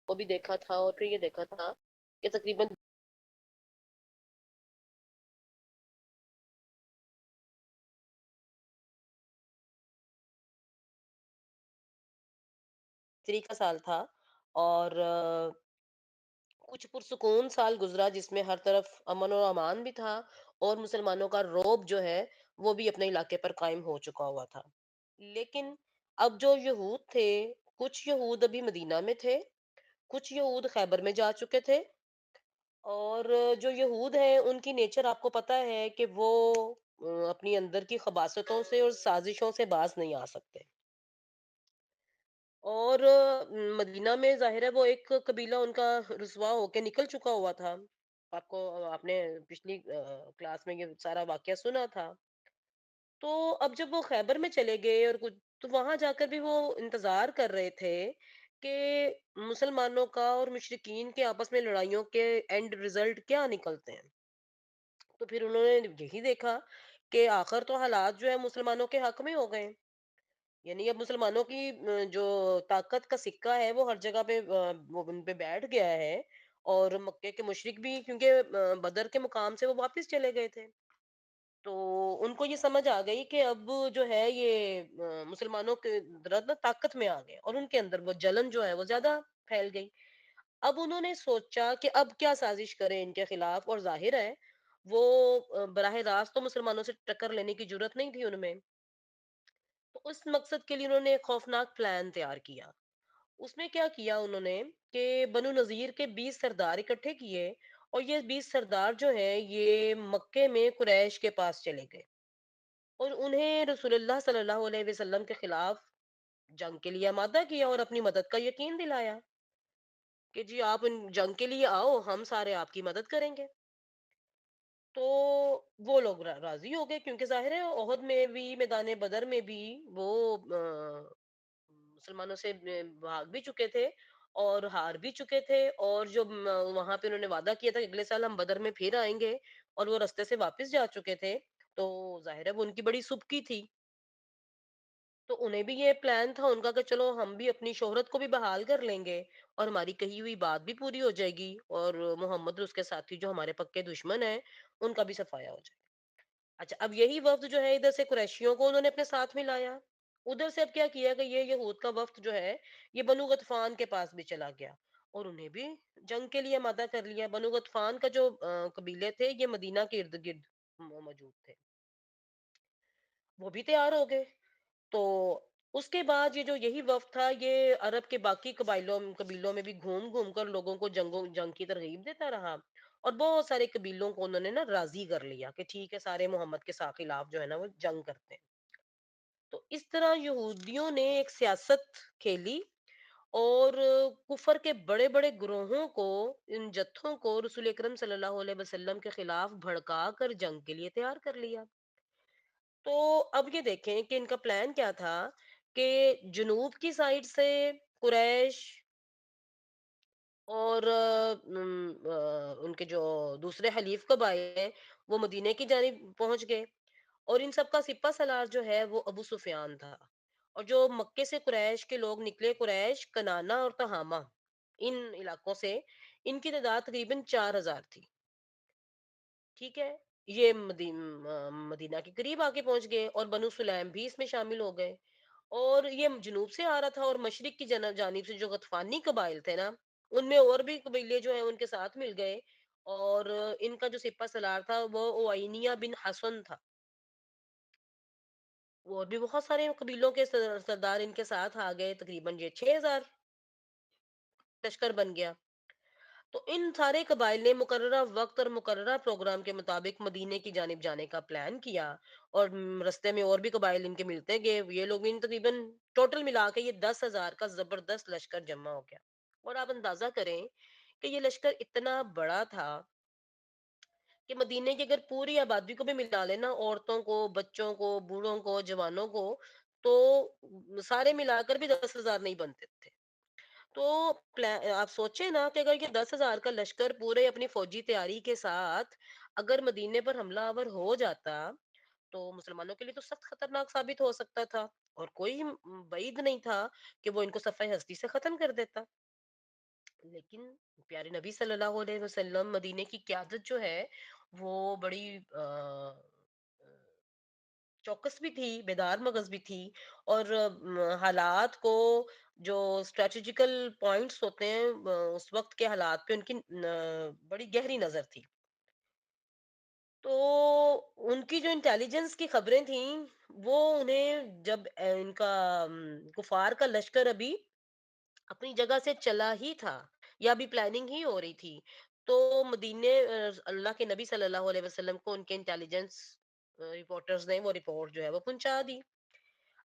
को भी देखा था और फिर ये देखा था कि तकरीबन हिजरी का साल था। और कुछ पुरसुकून साल गुजरा जिसमें हर तरफ अमन और अमान भी था, और मुसलमानों का रौब जो है वो भी अपने इलाके पर कायम हो चुका हुआ था। लेकिन अब जो यहूद थे, कुछ यहूद अभी मदीना में थे, कुछ यहूद खैबर में जा चुके थे। और जो यहूद हैं उनकी नेचर आपको पता है कि वो अपनी अंदर की खबासतों से और साजिशों से बाज नहीं आ सकते। और मदीना में ज़ाहिर है वो एक कबीला उनका रुसवा होके निकल चुका हुआ था। आपने पिछली क्लास में ये सारा वाक़या सुना था। तो अब जब वो खैबर में चले गए और कुछ, तो वहां जाकर भी वो इंतजार कर रहे थे कि मुसलमानों का और मुशरिकीन के आपस में लड़ाइयों के एंड रिजल्ट क्या निकलते हैं। तो फिर उन्होंने यही देखा कि आखिर तो हालात जो है मुसलमानों के हक में हो गए। यानी अब मुसलमानों की जो ताकत का सिक्का है वो हर जगह पे वो उन पे बैठ गया है। और मक्के के मुशरिक भी, क्योंकि बदर के मुकाम से वो वापस चले गए थे, तो उनको ये समझ आ गई कि अब जो है ये मुसलमानों के तरफ ना ताकत में आ गए, और उनके अंदर वो जलन जो है वो ज्यादा फैल गई। अब उन्होंने सोचा कि अब क्या साजिश करें इनके खिलाफ, और जाहिर है वो बराह रास्त तो मुसलमानों से टक्कर लेने की जरूरत नहीं थी उनमें। तो उस मकसद के लिए उन्होंने एक खौफनाक प्लान तैयार किया। उसमें क्या किया उन्होंने कि बनु नजीर के 20 सरदार इकट्ठे किए, और ये 20 सरदार जो है ये मक्के में कुरैश के पास चले गए, और उन्हें रसूलुल्लाह सल्लल्लाहु अलैहि वसल्लम के खिलाफ जंग के लिए आमादा किया और अपनी मदद का यकीन दिलाया कि जी आप इन जंग के लिए आओ, हम सारे आपकी मदद करेंगे। तो वो लोग राजी हो गए, क्योंकि जाहिर है ओहद में भी, मैदान बदर में भी वो मुसलमानों से भाग भी चुके थे और हार भी चुके थे। और जो वहां पे उन्होंने वादा किया था कि अगले साल हम बदर में फिर आएंगे, और वो रास्ते से वापस जा चुके थे। तो जाहिर है वो उनकी बड़ी सुबकी थी। तो उन्हें भी ये प्लान था उनका कि चलो हम भी अपनी शोहरत को भी बहाल कर लेंगे, और हमारी कही हुई बात भी पूरी हो जाएगी, और मोहम्मद और उसके साथी जो हमारे पक्के दुश्मन हैं उनका भी सफाया हो जाएगा। अच्छा, अब यही वफ्द जो है इधर से कुरैशियों को उन्होंने अपने साथ मिलाया। उधर से अब क्या किया कि ये यहूद का वफ्द जो है ये बनु गतफान के पास भी चला गया, और उन्हें भी जंग के लिए आमादा कर लिया। बनु गतफान का जो कबीले थे ये मदीना के इर्द गिर्द मौजूद थे, वो भी तैयार हो गए। तो उसके बाद ये जो यही वफ्द था ये अरब के बाकी कबाइलों कबीलों में भी घूम घूम कर लोगों को जंग की तरगीब देता रहा, और बहुत सारे कबीलों को उन्होंने ना राजी कर लिया कि ठीक है सारे मोहम्मद के साथ खिलाफ जो है ना वो जंग करते हैं। तो इस तरह यहूदियों ने एक सियासत खेली, और कुफर के बड़े बड़े ग्रोहों को, इन जत्थों को रसूल अकरम सल्लल्लाहु अलैहि वसल्लम के खिलाफ भड़का कर जंग के लिए तैयार कर लिया। तो अब ये देखें कि इनका प्लान क्या था कि जुनूब की साइड से कुरैश और उनके जो दूसरे हलीफ कबाइल हैं वो मदीने की जानिब पहुंच गए, और इन सब का सिपा सलार जो है वो अबू सुफियान था। और जो मक्के से कुरैश के लोग निकले, कुरैश, कनाना और तहामा, इन इलाकों से, इनकी तादाद तकरीबन 4000 थी। ठीक है, ये मदीना के करीब आके पहुंच गए, और बनु सुलैम भी इसमें शामिल हो गए। और ये जुनूब से आ रहा था, और मशरिक की जानिब से जो गतफानी कबाइल थे ना, उनमें और भी कबीले जो है उनके साथ मिल गए। और इनका जो सिपा सलार था वो ओआइनिया बिन हसन था। और भी बहुत सारे कबीलों के सरदार इनके साथ आ गए, तकरीबन ये 6000 लश्कर बन गया। तो इन सारे कबाइल ने मुकर्ररा वक्त और मुकर्ररा प्रोग्राम के मुताबिक मदीने की जानिब जाने का प्लान किया। और रास्ते में और भी कबाइल इनके मिलते गए, ये लोग इन तकरीबन टोटल मिला के ये 10,000 का जबरदस्त लश्कर जमा हो गया। और आप अंदाजा करें कि ये लश्कर इतना बड़ा था कि मदीने की अगर पूरी आबादी को भी मिला लेना, औरतों को, बच्चों को, बूढ़ों को, जवानों को, तो सारे मिलाकर भी 10,000 नहीं बनते थे। तो आप सोचे ना कि अगर ये 10,000 का लश्कर पूरे अपनी फौजी तैयारी के साथ अगर मदीने पर हमलावर हो जाता, तो मुसलमानों के लिए तो सख्त खतरनाक साबित हो सकता था, और कोई बईद नहीं था कि वो इनको सफाई हस्ती से खत्म कर देता। لیکن پیارے نبی صلی اللہ علیہ وسلم مدینے کی قیادت جو ہے وہ بڑی چوکس بھی تھی، بیدار مغز بھی تھی، اور حالات کو، جو اسٹریٹجیکل پوائنٹس ہوتے ہیں اس وقت کے حالات پہ ان کی بڑی گہری نظر تھی. تو ان کی جو انٹیلیجنس کی خبریں تھیں، وہ انہیں جب ان کا کفار کا لشکر ابھی اپنی جگہ سے چلا ہی تھا، یا ابھی پلاننگ ہی ہو رہی تھی، تو مدینے اللہ کے نبی صلی اللہ علیہ وسلم کو ان کے انٹیلیجنس رپورٹرز نے وہ رپورٹ جو ہے وہ پہنچا دی.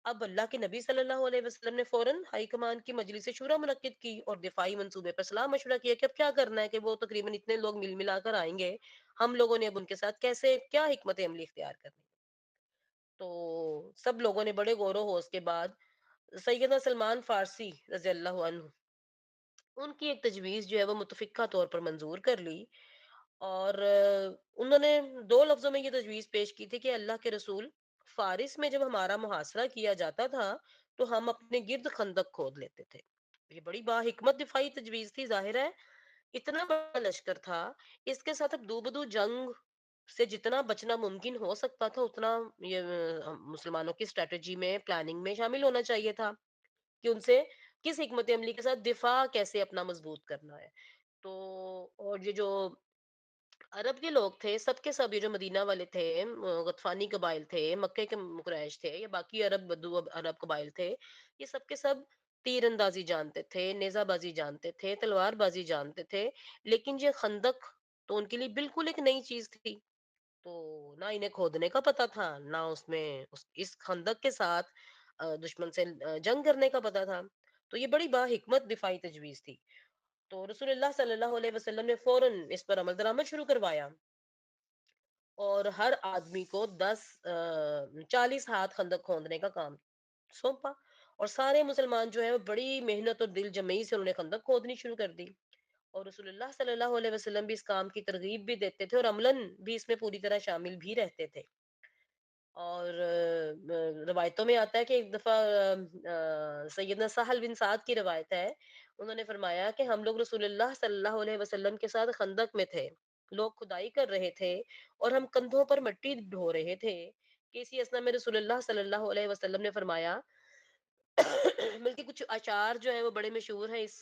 اب اللہ کے نبی صلی اللہ علیہ وسلم نے فوراً ہائی کمان کی مجلس شورا منعقد کی اور دفاعی منصوبے پر صلاح مشورہ کیا کہ اب کیا کرنا ہے، کہ وہ تقریباً اتنے لوگ مل ملا کر آئیں گے، ہم لوگوں نے اب ان کے ساتھ کیسے کیا حکمت عملی اختیار کرنی. تو سب لوگوں نے بڑے غور و خوض کے بعد سیدنا سلمان فارسی رضی اللہ عنہ، ان کی ایک تجویز جو ہے وہ متفقہ طور پر منظور کر لی. اور انہوں نے دو لفظوں میں یہ تجویز پیش کی تھی کہ اللہ کے رسول، فارس میں جب ہمارا محاصرہ کیا جاتا تھا تو ہم اپنے گرد خندق کھود لیتے تھے. یہ بڑی با حکمت دفاعی تجویز تھی. ظاہر ہے اتنا بڑا لشکر تھا، اس کے ساتھ اب دو بدو جنگ سے جتنا بچنا ممکن ہو سکتا تھا اتنا یہ مسلمانوں کی اسٹریٹجی میں، پلاننگ میں شامل ہونا چاہیے تھا کہ ان سے کس حکمت عملی کے ساتھ دفاع کیسے اپنا مضبوط کرنا ہے. تو اور یہ جو عرب کے لوگ تھے، سب کے سب، یہ جو مدینہ والے تھے، غطفانی قبائل تھے، مکے کے قریش تھے، یا باقی عرب بدو عرب قبائل تھے، یہ سب کے سب تیر اندازی جانتے تھے، نیزہ بازی جانتے تھے، تلوار بازی جانتے تھے. لیکن یہ خندق تو ان کے لیے بالکل ایک نئی چیز تھی. تو نہ انہیں کھودنے کا پتا تھا، نہ اس میں اس خندق کے ساتھ دشمن سے جنگ کرنے کا پتا تھا. تو یہ بڑی با حکمت دفاعی تجویز تھی. تو رسول اللہ صلی اللہ علیہ وسلم نے فوراً اس پر عمل درآمد شروع کروایا اور ہر آدمی کو 40 ہاتھ خندق کھودنے کا کام سونپا. اور سارے مسلمان جو ہے وہ بڑی محنت اور دل جمعی سے انہوں نے خندق کھودنی شروع کر دی. اور رسول اللہ صلی اللہ علیہ وسلم بھی اس کام کی ترغیب بھی دیتے تھے اور عملاً بھی اس میں پوری طرح شامل بھی رہتے تھے. اور روایتوں میں آتا ہے کہ ایک دفعہ سیدنا سہل بن سعد کی روایت ہے، انہوں نے فرمایا کہ ہم لوگ رسول اللہ صلی اللہ علیہ وسلم کے ساتھ خندق میں تھے، لوگ کھدائی کر رہے تھے اور ہم کندھوں پر مٹی ڈھو رہے تھے کہ اسی اسنا میں رسول اللہ صلی اللہ علیہ وسلم نے فرمایا بلکہ کچھ اشعار جو ہے وہ بڑے مشہور ہیں اس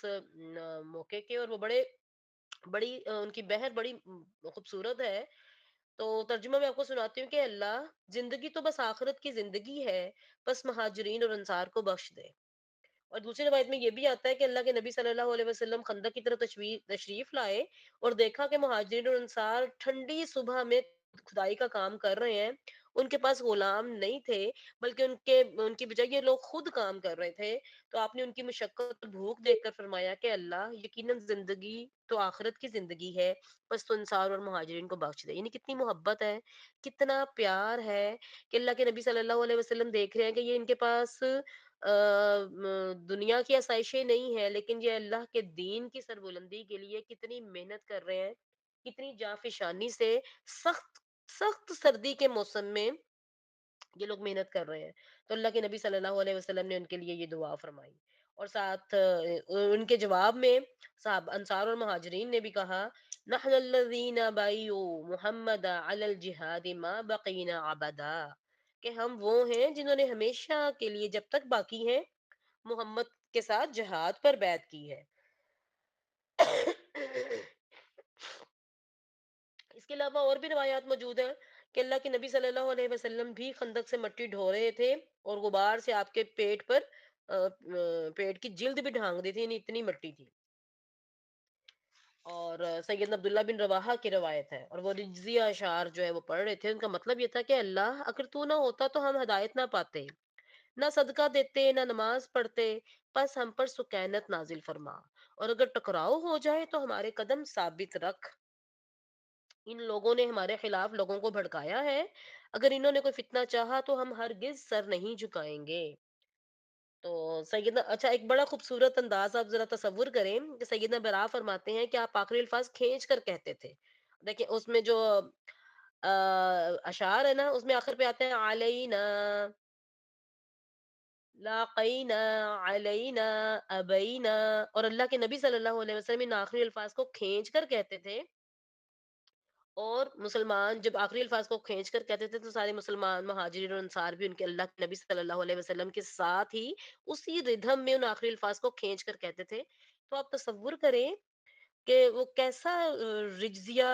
موقع کے، اور وہ بڑی ان کی بحر بڑی خوبصورت ہے. تو ترجمہ میں آپ کو سناتی ہوں کہ اللہ، زندگی تو بس آخرت کی زندگی ہے، بس مہاجرین اور انصار کو بخش دے. اور دوسری روایت میں یہ بھی آتا ہے کہ اللہ کے نبی صلی اللہ علیہ وسلم خندق کی طرف تشریف لائے اور دیکھا کہ مہاجرین اور انصار ٹھنڈی صبح میں کھدائی کا کام کر رہے ہیں. ان کے پاس غلام نہیں تھے، بلکہ ان کی بجائے یہ لوگ خود کام کر رہے تھے. تو آپ نے ان کی مشقت اور بھوک دیکھ کر فرمایا کہ اللہ، یقیناً زندگی تو آخرت کی زندگی ہے، بس تو انصار اور مہاجرین کو بخش دے. یعنی کتنی محبت ہے، کتنا پیار ہے کہ اللہ کے نبی صلی اللہ علیہ وسلم دیکھ رہے ہیں کہ یہ ان کے پاس دنیا کی آسائشیں نہیں ہے، لیکن یہ اللہ کے دین کی سربلندی کے لیے کتنی محنت کر رہے ہیں، کتنی جافشانی سے، سخت سخت سردی کے موسم میں یہ لوگ محنت کر رہے ہیں. تو اللہ کے نبی صلی اللہ علیہ وسلم نے ان کے لیے یہ دعا فرمائی. اور ساتھ ان کے جواب میں صاحب انصار اور مہاجرین نے بھی کہا، نحن الذین بایعوا محمد علی الجہاد ما بقینا ابدا، کہ ہم وہ ہیں جنہوں نے ہمیشہ کے لیے جب تک باقی ہیں محمد کے ساتھ جہاد پر بیعت کی ہے. اس کے علاوہ اور بھی روایات موجود ہیں کہ اللہ کے نبی صلی اللہ علیہ وسلم بھی خندق سے مٹی ڈھو رہے تھے اور غبار سے آپ کے پیٹ پر پیٹ کی جلد بھی ڈھانگ دی تھی، یعنی اتنی مٹی تھی. اور سیدنا عبداللہ بن رواحہ کی روایت ہے، اور وہ رجزیہ اشعار جو ہے وہ پڑھ رہے تھے. ان کا مطلب یہ تھا کہ اللہ، اگر تو نہ ہوتا تو ہم ہدایت نہ پاتے، نہ صدقہ دیتے، نہ نماز پڑھتے، بس ہم پر سکینت نازل فرما، اور اگر ٹکراؤ ہو جائے تو ہمارے قدم ثابت رکھ. ان لوگوں نے ہمارے خلاف لوگوں کو بھڑکایا ہے، اگر انہوں نے کوئی فتنہ چاہا تو ہم ہرگز سر نہیں جھکائیں گے. تو سیدنا، اچھا، ایک بڑا خوبصورت انداز آپ ذرا تصور کریں کہ سیدنا برا فرماتے ہیں کہ آپ آخری الفاظ کھینچ کر کہتے تھے. دیکھیں اس میں جو اشعار ہے نا، اس میں آخر پہ آتے ہیں علینا، लाक़ैना अलैना अबैना। और अल्लाह के नबी सल्लल्लाहु अलैहि वसल्लम इन आखिरी अल्फाज को खींच कर कहते थे। और मुसलमान जब आखिरी अल्फाज को खींच कर कहते थे तो सारे मुसलमान मुहाजिरीन और अंसार भी उनके अल्लाह के नबी सल्लल्लाहु अलैहि वसल्लम के साथ ही उसी रिधम में उन आखिरी अल्फाज को खींच कर कहते थे। तो आप तसव्वुर करें कि वो कैसा रिज्जिया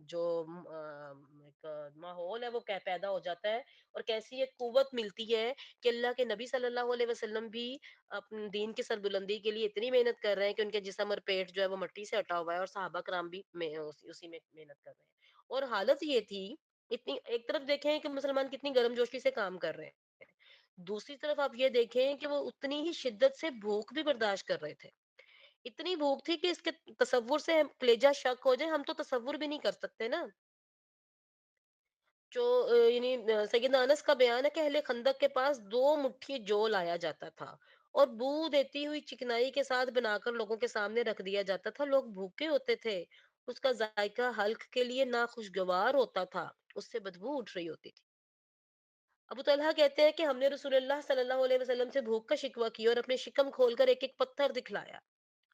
जो एक माहौल है वो पैदा हो जाता है, और कैसी एक कुव्वत मिलती है कि अल्लाह के नबी सल्लल्लाहु अलैहि वसल्लम भी अपने दीन की सरबुलंदी के लिए इतनी मेहनत कर रहे हैं कि उनके जिस्म और पेट जो है वो मिट्टी से हटा हुआ है, और सहाबा कराम भी उसी में मेहनत कर रहे हैं। और हालत ये थी, इतनी एक तरफ देखें कि मुसलमान कितनी गर्मजोशी से काम कर रहे हैं, दूसरी तरफ आप ये देखें कि वो उतनी ही शिद्दत से भूख भी बर्दाश्त कर रहे थे। इतनी भूख थी कि इसके तसव्वुर से कलेजा शक हो जाए, हम तो तसव्वुर भी नहीं कर सकते ना। जो यानी सैयदना अनस का बयान है कि अहले खंदक के पास 2 मुट्ठी जौ लाया जाता था और बू देती हुई चिकनाई के साथ बनाकर लोगों के सामने रख दिया जाता था। लोग भूखे होते थे, उसका जायका हल्क के लिए नाखुशगवार होता था, उससे बदबू उठ रही होती थी। अबू तलहा कहते हैं कि हमने रसूलुल्लाह सल्लल्लाहु अलैहि वसल्लम से भूख का शिकवा किया और अपने शिकम खोलकर एक-एक पत्थर दिखलाया।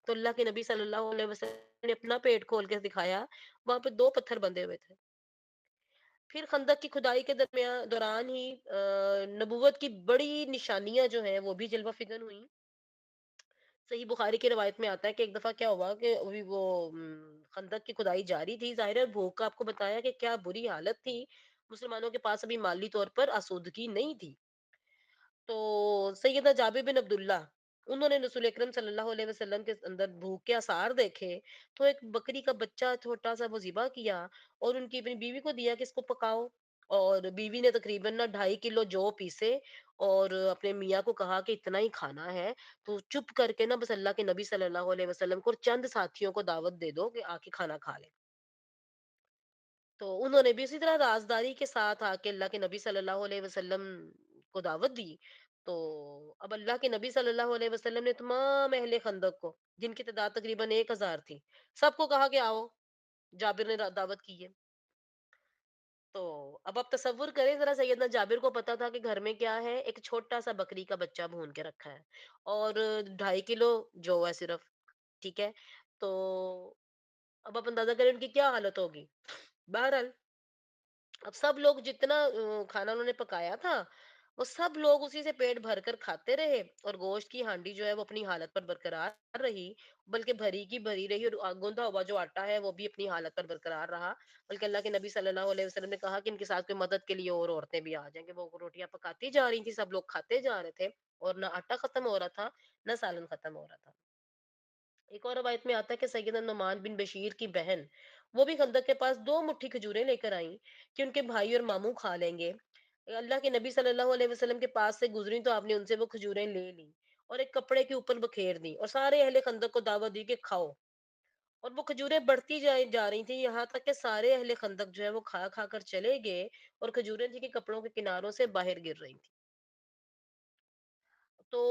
तो अल्लाह के नबी सल्लल्लाहु अलैहि वसल्लम ने अपना पेट खोल के दिखाया, वहां पे 2 पत्थर बंधे हुए थे। फिर खंदक की खुदाई के दौरान ही नबूवत की बड़ी निशानियां जो हैं वो भी जलवा फिगन हुई। सही बुखारी की रवायत में आता है कि एक दफा क्या हुआ कि अभी वो खंदक की खुदाई जारी थी, जाहिर है भूख का आपको बताया कि क्या बुरी हालत थी। मुसलमानों के पास अभी माली तौर पर आसूदगी नहीं थी। तो सैयदना जाबिर बिन अब्दुल्ला, उन्होंने रसूल अकरम सल्लल्लाहु अलैहि वसल्लम के अंदर भूख के आसार देखे, तो एक बकरी का बच्चा छोटा सा वो ज़िबा किया और उनकी अपनी बीवी को दिया कि इसको पकाओ। और बीवी ने तकरीबन ना 2.5 किलो जौ पीसे और अपने मियाँ को कहा कि इतना ही खाना है, तो चुप करके ना बस अल्लाह के नबी सल्लल्लाहु अलैहि वसल्लम को और चंद साथियों को दावत दे दो कि आके खाना खा लें। तो उन्होंने भी इसी तरह राज़दारी के साथ आके अल्लाह के नबी सल्लल्लाहु अलैहि वसल्लम को दावत दी। तो अब अल्लाह के नबी सल्लल्लाहु अलैहि वसल्लम ने तमाम अहले खंदक को, जिनकी तादाद तकरीबन 1000 थी, सबको कहा कि आओ, जाबिर ने दावत की है। तो अब आप तसव्वुर करें जरा, सैयदना जाबिर को पता था कि घर में क्या है, एक छोटा सा बकरी का बच्चा भून के रखा है और 2.5 किलो जौ है सिर्फ, ठीक है। तो अब आप अंदाजा करें उनकी क्या हालत होगी। बहरहाल अब सब लोग जितना खाना उन्होंने पकाया था, वो सब लोग उसी से पेट भर कर खाते रहे और गोश्त की हांडी जो है वो अपनी हालत पर बरकरार रही, बल्कि भरी की भरी रही, और गूंदा हुआ जो आटा है वो भी अपनी हालत पर बरकरार रहा। बल्कि अल्लाह के नबी सल्लल्लाहु अलैहि वसल्लम ने कहा कि इनके साथ कोई मदद के लिए और औरतें भी आ जाएंगे। वो रोटियां पकाती जा रही थी, सब लोग खाते जा रहे थे, और ना आटा खत्म हो रहा था, ना सालन खत्म हो रहा था। एक और रवायत में आता है कि सैयदना नुमान बिन बशीर की बहन, वो भी खंदक के पास 2 मुट्ठी खजूरें लेकर आई कि उनके भाई और मामू खा लेंगे। अल्लाह के नबी सल्लल्लाहु अलैहि वसल्लम के पास से गुजरी तो आपने उनसे वो खजूरें ले ली और एक कपड़े के ऊपर बखेर दी और सारे अहले खंदक को दावत दी कि खाओ। और वो खजूरें बढ़ती जा रही थी, यहाँ तक कि सारे अहले खंदक जो है वो खा खा कर चले गए और खजूरें थी कि कपड़ों के किनारों से बाहर गिर रही थी। तो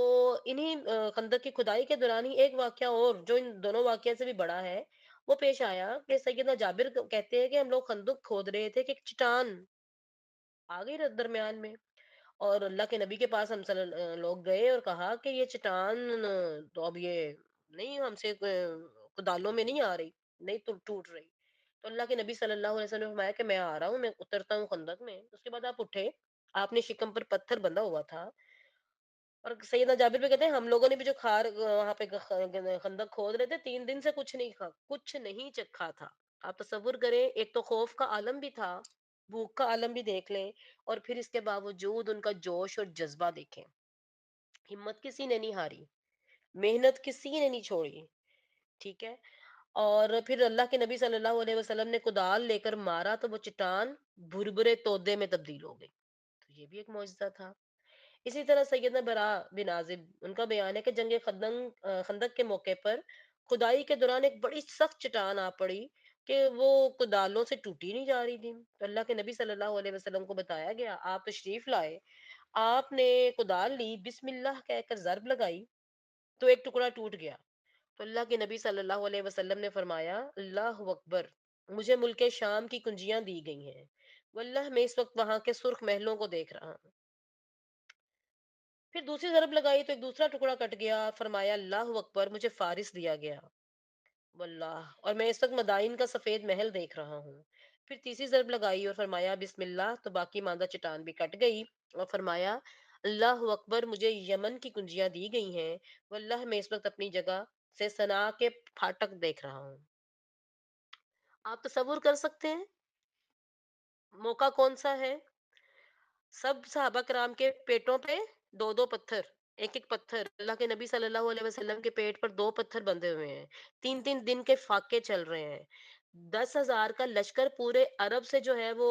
इन्हीं खंदक की खुदाई के दौरान ही एक वाकया और जो इन दोनों वाकया से भी बड़ा है, वो पेश आया कि सैयदना जाबिर कहते हैं कि हम लोग खंदक खोद रहे थे कि एक चट्टान आ गई दरमियान में, और अल्लाह के नबी के पास लोग गए और कहा कि ये चट्टान तो अब ये नहीं हमसे कुदालों में नहीं आ रही, नहीं तो टूट रही। तो अल्लाह के नबी सल्लल्लाहु अलैहि वसल्लम ने फरमाया कि मैं आ रहा हूँ, मैं उतरता हूँ खंदक में। उसके बाद आप उठे, आपने शिकम पर पत्थर बंधा हुआ था, और सैयदना जाबिर भी कहते हैं हम लोगों ने भी जो वहां पे खंदक खोद रहे थे, 3 दिन से कुछ नहीं चखा था। आप तसव्वुर करें, एक तो खौफ का आलम भी था, भूख का आलम भी देख लें, और फिर इसके बावजूद उनका जोश और जज्बा देखें। हिम्मत किसी ने नहीं हारी, मेहनत किसी ने नहीं छोड़ी, ठीक है। और फिर अल्लाह के नबी सल्लल्लाहु अलैहि वसल्लम ने कुदाल लेकर मारा तो वो चट्टान भुरभुरे तोदे में तब्दील हो गई। तो ये भी एक मौजज़ा था। इसी तरह सैयदना बरा बिन आजिब, उनका बयान है कि खंदक के मौके पर खुदाई के दौरान एक बड़ी सख्त चट्टान आ पड़ी कि वो कुदालों से टूटी नहीं जा रही थी। तो अल्लाह के नबी सल्लल्लाहु अलैहि वसल्लम को बताया गया, आप तशरीफ लाए, आपने कुदाल ली, बिस्मिल्लाह कहकर ज़रब लगाई, तो एक टुकड़ा टूट गया। तो अल्लाह के नबी सल्लल्लाहु अलैहि वसल्लम ने फरमाया, अल्लाहु अकबर, मुझे मुल्क शाम की कुंजियां दी गई हैं, वल्लाह मैं इस वक्त वहां के सुर्ख महलों को देख रहा हूँ। फिर दूसरी ज़रब लगाई तो एक दूसरा टुकड़ा कट गया। फरमाया अल्लाहु अकबर, मुझे फ़ारिस दिया गया। वल्लाह, और मैं इस वक़्त मदाइन का सफ़ेद महल देख रहा हूँ। फिर तीसरी ज़रब लगाई और फरमाया बिस्मिल्लाह, तो बाकी मादा चट्टान भी कट गई। और फरमाया अल्लाहु अकबर, मुझे यमन की कुंजियाँ दी गई हैं। वल्लाह मैं इस वक़्त अपनी जगह से सना के फाटक देख रहा हूँ। आप तसव्वुर कर सकते हैं मौका कौन-सा है? सब सहाबा कराम के पेटों पे 2-2 पत्थर, एक-एक पत्थर, अल्लाह के नबी सल्लल्लाहु अलैहि वसल्लम के पेट पर 2 पत्थर बंधे हुए हैं। 3-3 दिन के फाके चल रहे हैं। 10,000 का लश्कर पूरे अरब से जो है वो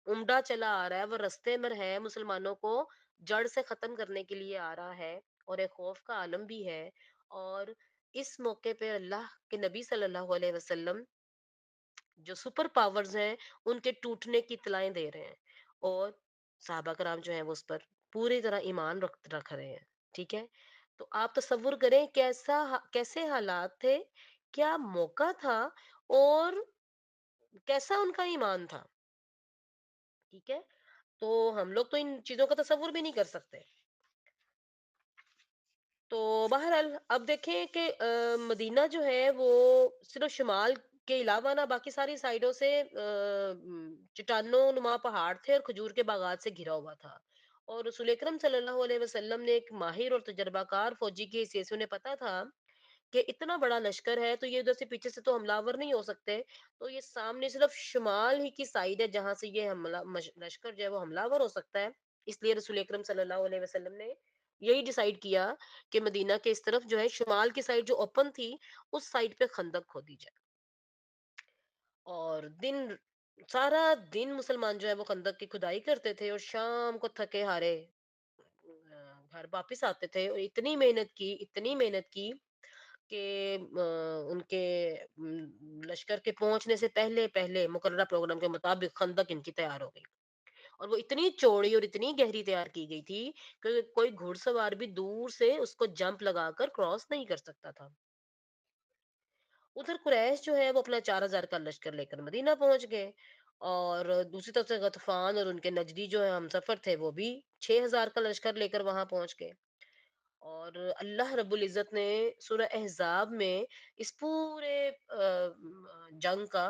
उमड़ा चला आ रहा है, वो रास्ते में है, मुसलमानों को जड़ से खत्म करने के लिए आ रहा है, और एक खौफ का आलम भी है। और इस मौके पे अल्लाह के नबी सल्लल्लाहु अलैहि वसल्लम जो सुपर पावर्स हैं, उनके टूटने की इत्तलाएँ दे रहे हैं, और सहाबा कराम जो हैं वो उस पर पूरी तरह ईमान रख रहे हैं, ठीक है? तो आप तसव्वुर करें कैसे हालात थे, क्या मौका था, और कैसा उनका ईमान था, ठीक है? तो हम लोग तो इन चीज़ों का तसव्वुर भी नहीं कर सकते। तो बहरहाल अब देखें कि मदीना जो है वो सिर्फ शुमाल के अलावा ना बाकी सारी साइडों से चट्टानों नुमा पहाड़ थे और खजूर के बागात से घिरा हुआ था। और रसूल अकरम सल्लल्लाहु अलैहि वसल्लम ने एक माहिर और तजर्बाकार फौजी की हैसियत से उन्हें पता था कि इतना बड़ा लश्कर है, तो ये उधर से पीछे से तो हमलावर नहीं हो सकते। तो ये सामने सिर्फ शुमाल ही की साइड है जहां से ये लश्कर जो है वो हमलावर हो सकता है। इसलिए रसूल अकरम सल्लल्लाहु अलैहि वसल्लम ने यही डिसाइड किया कि मदीना के इस तरफ जो है शुमाल की साइड जो ओपन थी, उस साइड पे खंदक खोदी जाए। और सारा दिन मुसलमान जो है वो खंदक की खुदाई करते थे, और शाम को थके हारे घर वापिस आते थे, और इतनी मेहनत की कि उनके लश्कर के पहुंचने से पहले पहले मुकर्ररा प्रोग्राम के मुताबिक खंदक इनकी तैयार हो गई। और वो इतनी चौड़ी और इतनी गहरी तैयार की गई थी कि कोई घुड़सवार भी दूर से उसको जंप लगाकर क्रॉस नहीं कर सकता था। उधर कुरैश जो है वो अपना 4,000 का लश्कर लेकर मदीना पहुंच गए, और दूसरी तरफ से गतफान और उनके नजदी जो है हमसफर थे वो भी 6,000 का लश्कर लेकर वहां पहुंच गए। और अल्लाह रब्बुल इज़्ज़त ने सूरह अहज़ाब में इस पूरे जंग का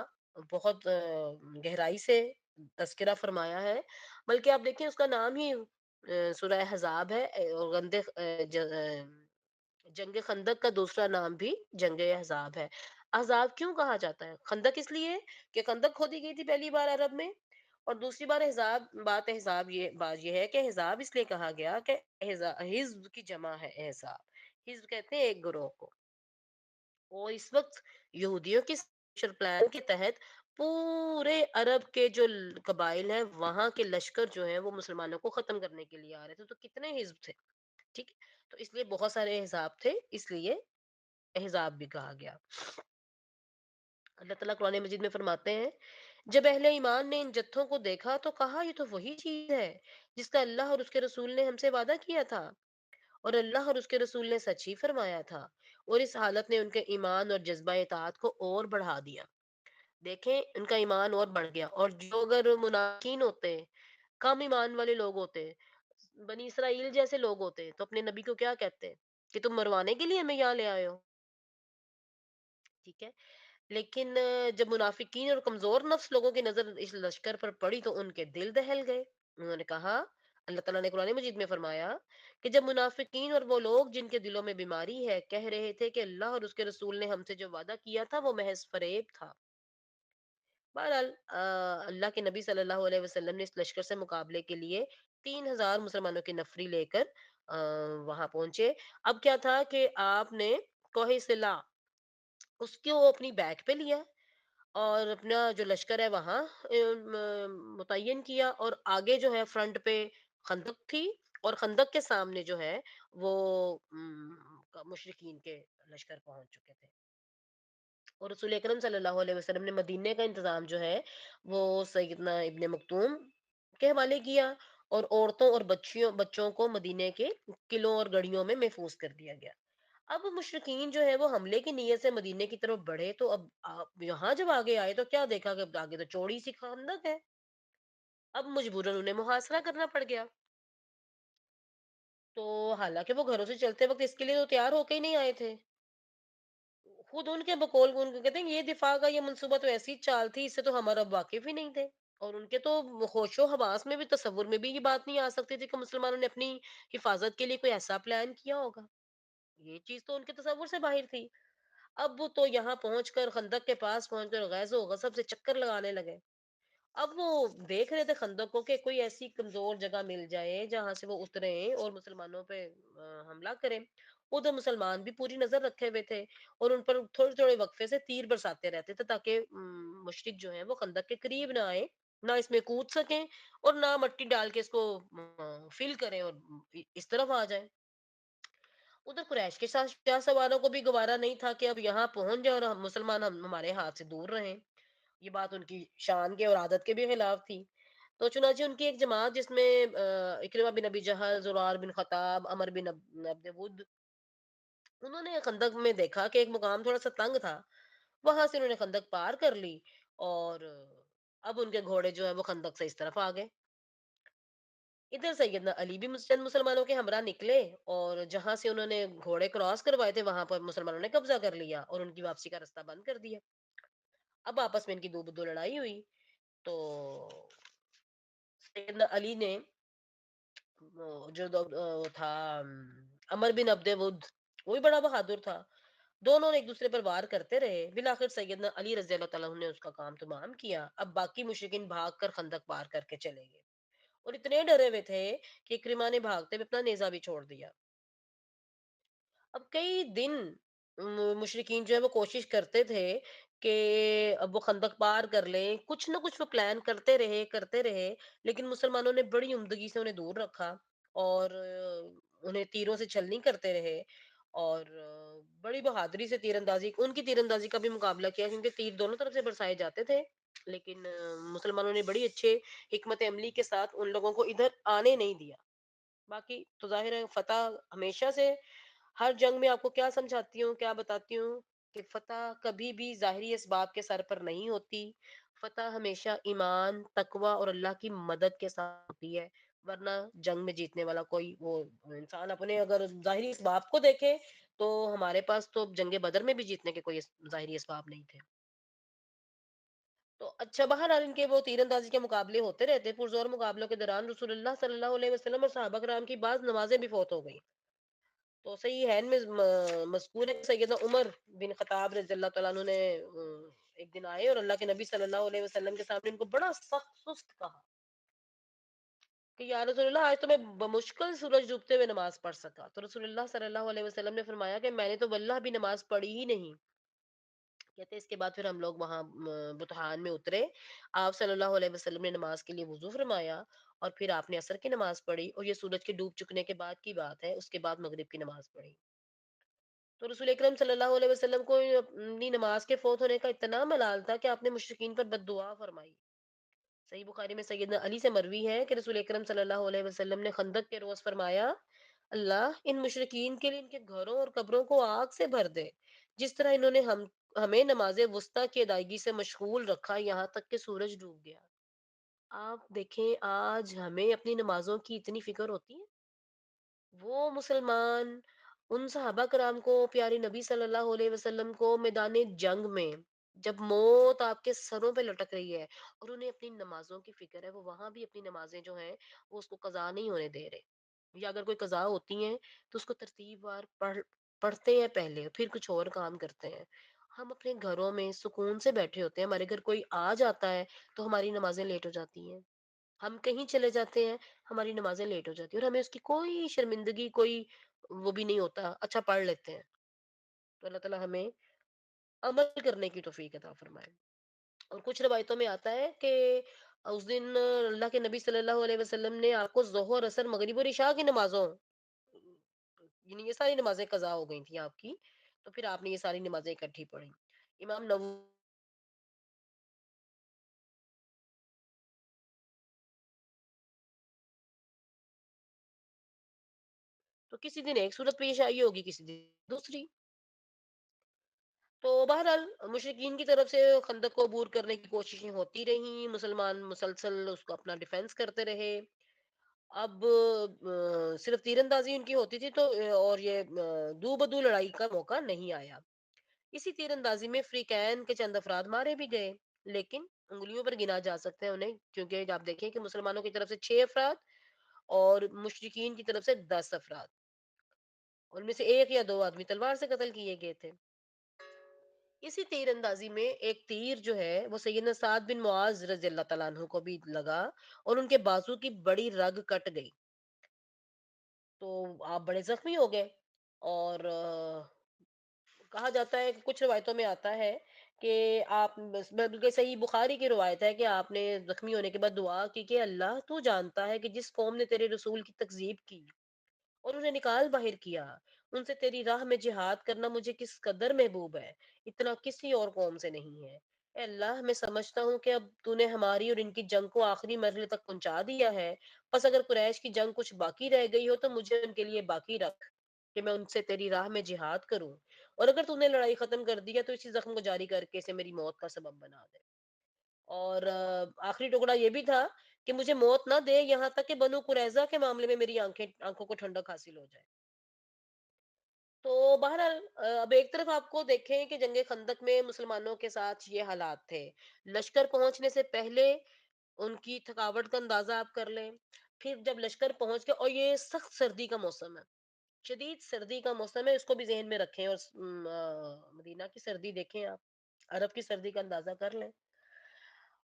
बहुत गहराई से तज़किरा फरमाया है। बल्कि आप देखिए उसका नाम ही सूरह अहज़ाब है, और जंग खंदक का दूसरा नाम भी जंग अहज़ाब है। अहज़ाब क्यों कहा जाता है? खंदक इसलिए कि खंदक खोदी गई थी पहली बार अरब में, और दूसरी बार बात ये है कि अहज़ाब इसलिए कहा गया कि हिज़्ब की जमा है अहज़ाब। हिज़्ब कहते हैं एक गिरोह को। और इस वक़्त यहूदियों के स्पेशल प्लान के तहत पूरे अरब के जो कबाइल हैं, वहाँ के लश्कर जो हैं वो मुसलमानों को खत्म करने के लिए आ रहे थे। तो कितने हिज़्ब थे, ठीक है? तो इसलिए बहुत सारे अहज़ाब थे, इसलिए अहज़ाब भी कहा गया। अल्लाह ताला कुरान मजीद में फरमाते हैं, जब अहले ईमान ने इन जत्थों को देखा तो कहा ये तो वही चीज है जिसका अल्लाह और उसके रसूल ने हमसे वादा किया था, और अल्लाह और उसके रसूल ने सच ही फरमाया था। और इस हालत ने उनके ईमान और जज्बा इताअत को और बढ़ा दिया। देखें उनका ईमान और बढ़ गया। और जो अगर मुनाफिकीन होते, कम ईमान वाले लोग होते, बनी इसराइल जैसे लोग होते, तो अपने नबी को क्या कहते कि तुम मरवाने के लिए हमें यहाँ ले आए हो, ठीक है? लेकिन जब मुनाफिकीन और कमजोर नफ्स लोगों की नजर इस लश्कर पर पड़ी तो उनके दिल दहल गए। उन्होंने कहा, अल्लाह ताला ने कुरान मजीद में फरमाया कि जब मुनाफिकीन और वो लोग जिनके दिलों में बीमारी है कह रहे थे कि अल्लाह और उसके रसूल ने हमसे जो वादा किया था वो महज फरेब था। बहरहाल अल्लाह के नबी सल्लल्लाहु अलैहि वसल्लम ने इस लश्कर से मुकाबले के लिए 3,000 मुसलमानों की नफरी लेकर वहां पहुंचे। अब क्या था कि आपने कोहे सिला उसको अपनी बैक पे लिया, और अपना जो लश्कर है वहां मुतय्यन किया, और आगे जो है फ्रंट पे खंदक थी, और खंदक के सामने जो है वो मुशरिकीन के लश्कर पहुंच चुके थे। और रसूल अकरम सल्लल्लाहु अलैहि वसल्लम ने मदीने का इंतजाम जो है वो सैयदना इब्ने मक्तूम के हवाले किया, और औरतों और बच्चियों बच्चों को मदीने के किलों और गढ़ियों में महफूज कर दिया गया। अब मुशरिकीन जो है वो हमले की नीयत से मदीने की तरफ बढ़े, तो अब आप यहाँ जब आगे आए तो क्या देखा कि आगे तो चौड़ी सी खंदक है। अब मजबूरन उन्हें मुहासरा करना पड़ गया। तो हालाँकि वो घरों से चलते वक़्त इसके लिए तो तैयार होके ही नहीं आए थे। खुद उनके बकौल उनको कहते हैं ये दिफा का ये मंसूबा तो ऐसी चाल थी, इससे तो हमारा वाकिफ ही नहीं थे। और उनके तो होशो हवास में भी, तसव्वुर में भी ये बात नहीं आ सकती थी कि मुसलमानों ने अपनी हिफाजत के लिए कोई ऐसा प्लान किया होगा। ये चीज तो उनके तसव्वुर से बाहर थी। अब वो तो यहाँ पहुंचकर, खंदक के पास पहुंचकर गैज़ो गज़ब से चक्कर लगाने लगे। अब वो देख रहे थे खंदक को कि कोई ऐसी कमजोर जगह मिल जाए जहां से वो उतरे और मुसलमानों पे हमला करें। उधर मुसलमान भी पूरी नजर रखे हुए थे और उन पर थोड़े थोड़े वक्फे से तीर बरसाते रहते थे, ताकि मुशरिक जो है वो खंदक के करीब ना आए, ना इसमें कूद सकें और ना मिट्टी डाल के इसको फिल करें और इस तरफ आ जाए। उधर कुरैश के साथ शाह सवारों को भी गवारा नहीं था कि अब यहाँ पहुंच जाए और हम मुसलमान हमारे हाथ से दूर रहें। ये बात उनकी शान के और आदत के भी खिलाफ थी। तो चुनांचे उनकी एक जमात, जिसमें इकरिमा बिन अबी जहल, ज़ुरार बिन खत्ताब, अमर बिन अब्द वुद, उन्होंने खंदक में देखा कि एक मुकाम थोड़ा-सा तंग था। वहाँ से उन्होंने खंदक पार कर ली और अब उनके घोड़े जो है वो खंदक से इस तरफ आ गए। इधर सैयदना अली भी चंद मुसलमानों के हमरा निकले और जहाँ से उन्होंने घोड़े क्रॉस करवाए थे वहां पर मुसलमानों ने कब्जा कर लिया और उनकी वापसी का रास्ता बंद कर दिया। अब आपस में इनकी दो दो लड़ाई हुई। तो सैयदना अली ने वो था अमर बिन अब्दे वुद, वो भी बड़ा बहादुर था। दोनों ने एक दूसरे पर वार करते रहे। बिलाखिर सैयदना अली रज़ी अल्लाह तआला अन्हु ने उसका काम तमाम किया। अब बाकी मुशरिकीन भागकर खंदक पार करके चले गए और इतने डरे हुए थे कि इकरिमा ने भागते हुए अपना नेज़ा भी छोड़ दिया। अब कई दिन मुशरिकीन जो है वो कोशिश करते थे कि अब वो खंदक पार कर लें, कुछ ना कुछ वो प्लान करते रहे, लेकिन मुसलमानों ने बड़ी उम्दगी से उन्हें दूर रखा और उन्हें तीरों से छलनी करते रहे और बड़ी बहादुरी से तीरंदाजी, उनकी तीरंदाजी का भी मुकाबला किया, क्योंकि तीर दोनों तरफ से बरसाए जाते थे। लेकिन मुसलमानों ने बड़ी अच्छे हिकमत अमली के साथ उन लोगों को इधर आने नहीं दिया। बाकी तो ज़ाहिर है फ़तह हमेशा से, हर जंग में आपको क्या समझाती हूँ, क्या बताती हूँ कि फ़तह कभी भी ज़ाहिरी इसबाब के सर पर नहीं होती। फ़तह हमेशा ईमान, तकवा और अल्लाह की मदद के साथ होती है। वरना जंग में जीतने वाला कोई वो इंसान अपने अगर ज़ाहिरी इसबाब को देखे, तो हमारे पास तो जंग बदर में भी जीतने के कोई ज़ाहिरी इसबाब नहीं थे। तो अच्छा, बहरहाल इनके वो तीरंदाजी के मुकाबले होते रहते। पुरज़ोर मुकाबलों के दौरान रसूलुल्लाह सल्लल्लाहु अलैहि वसल्लम और सहाबा किराम की बाज़ नमाज़ें भी फ़ौत हो गईं। तो सही है में मज़कूर है कि सैयदना उमर बिन ख़त्ताब रज़ियल्लाहु तआला अन्हु ने एक दिन आए और अल्लाह के नबी सल्लल्लाहु अलैहि वसल्लम के सामने इनको बड़ा सख्त सुस्त कहा कि या रसूलल्लाह, आज तो मैं बमुश्किल सूरज डूबते हुए नमाज पढ़ सका। तो रसूलुल्लाह सल्लल्लाहु अलैहि वसल्लम ने फरमाया कि मैंने तो वल्लाह भी नमाज पढ़ी ही नहीं। कहते इसके बाद फिर हम लोग वहाँ बुतहान में उतरे। आप सल्लल्लाहु अलैहि वसल्लम ने नमाज के लिए वुज़ू फरमाया और फिर आपने असर की नमाज पढ़ी और ये सूरज के डूब चुकने के बाद की बात है। उसके बाद मगरिब की नमाज पढ़ी। तो रसूल अकरम सल्लल्लाहु अलैहि वसल्लम को अपनी नमाज के फौत होने का इतना मलाल था कि आपने मुशरिकीन पर बद्दुआ फरमाई। सही बुखारी में सैयदना अली से मरवी है कि रसूल अकरम सल्लल्लाहु अलैहि वसल्लम ने खंदक के रोज फरमाया, अल्लाह इन मुशरिकीन के लिए इनके घरों और कब्रों को आग से भर दे, जिस तरह इन्होंने हमें नमाज वुस्ता की अदायगी से मशगूल रखा यहाँ तक कि सूरज डूब गया। आप देखें, आज हमें अपनी नमाजों की इतनी फिक्र होती है। वो मुसलमान उन सहाबा कराम को, प्यारे नबी सल्लल्लाहु अलैहि वसल्लम को मैदान जंग में जब मौत आपके सरों पे लटक रही है और उन्हें अपनी नमाजों की फिक्र है, वो वहां भी अपनी नमाजें जो हैं वो उसको कज़ा नहीं होने दे रहे। या अगर कोई कज़ा होती हैं तो उसको तरतीबवार पढ़ते हैं पहले, फिर कुछ और काम करते हैं। हम अपने घरों में सुकून से बैठे होते हैं, हमारे घर कोई आ जाता है तो हमारी नमाजें लेट हो जाती हैं। हम कहीं चले जाते हैं, हमारी नमाज़ें लेट हो जाती हैं और हमें उसकी कोई शर्मिंदगी, कोई वो भी नहीं होता। अच्छा, पढ़ लेते हैं। तो अल्लाह ताला हमें अमल करने की तौफीक अता फरमाए। और कुछ रिवायतों में आता है कि उस दिन अल्लाह के नबी सल्लल्लाहु अलैहि वसल्लम ने आपको ज़ोहर, असर, मगरिब और इशा की नमाज़ों, यानी ये सारी नमाज़ें क़ज़ा हो गई थी आपकी। तो फिर आपने ये सारी नमाज़ें इकट्ठी पढ़ी। इमाम नववी, तो किसी दिन एक सूरत पेश आई होगी, किसी दिन दूसरी। तो बहरहाल मुशरिकीन की तरफ से खंदक को अबूर करने की कोशिशें होती रहीं, मुसलमान मुसलसल उसको अपना डिफेंस करते रहे। اب صرف تیر اندازی ان کی ہوتی تھی تو اور یہ دو بدو لڑائی کا موقع نہیں آیا. اسی تیر اندازی میں فریقین کے چند افراد مارے بھی گئے، لیکن انگلیوں پر گنا جا سکتے ہیں انہیں، کیونکہ آپ دیکھیں کہ مسلمانوں کی طرف سے 6 افراد اور مشرکین کی طرف سے 10 افراد، ان میں سے ایک یا دو آدمی تلوار سے قتل کیے گئے تھے. اسی تیر اندازی میں ایک تیر جو ہے وہ سیدنا سعد بن معاذ رضی اللہ تعالیٰ عنہ کو بھی لگا اور ان کے بازو کی بڑی رگ کٹ گئی. تو آپ بڑے زخمی ہو گئے. اور کہا جاتا ہے کہ کچھ روایتوں میں آتا ہے کہ آپ بلکہ صحیح بخاری کی روایت ہے کہ آپ نے زخمی ہونے کے بعد دعا کی کہ اللہ تو جانتا ہے کہ جس قوم نے تیرے رسول کی تکذیب کی اور انہیں نکال باہر کیا، ان سے تیری راہ میں جہاد کرنا مجھے کس قدر محبوب ہے، اتنا کسی اور قوم سے نہیں ہے. اے اللہ، میں سمجھتا ہوں کہ اب تو نے ہماری اور ان کی جنگ کو آخری مرحلے تک پہنچا دیا ہے، پس اگر قریش کی جنگ کچھ باقی رہ گئی ہو تو مجھے ان کے لیے باقی رکھ کہ میں ان سے تیری راہ میں جہاد کروں، اور اگر تو نے لڑائی ختم کر دی ہے تو اسی زخم کو جاری کر کے اسے میری موت کا سبب بنا دے. اور آخری ٹکڑا یہ بھی تھا کہ مجھے موت نہ دے یہاں تک کہ بنو قریظہ کے معاملے میں میری آنکھوں کو ٹھنڈک حاصل ہو جائے. تو بہرحال اب ایک طرف آپ کو دیکھیں کہ جنگ خندق میں مسلمانوں کے ساتھ یہ حالات تھے. لشکر پہنچنے سے پہلے ان کی تھکاوٹ کا اندازہ آپ کر لیں. پھر جب لشکر پہنچ کے، اور یہ سخت سردی کا موسم ہے، شدید سردی کا موسم ہے، اس کو بھی ذہن میں رکھیں. اور مدینہ کی سردی دیکھیں آپ، عرب کی سردی کا اندازہ کر لیں.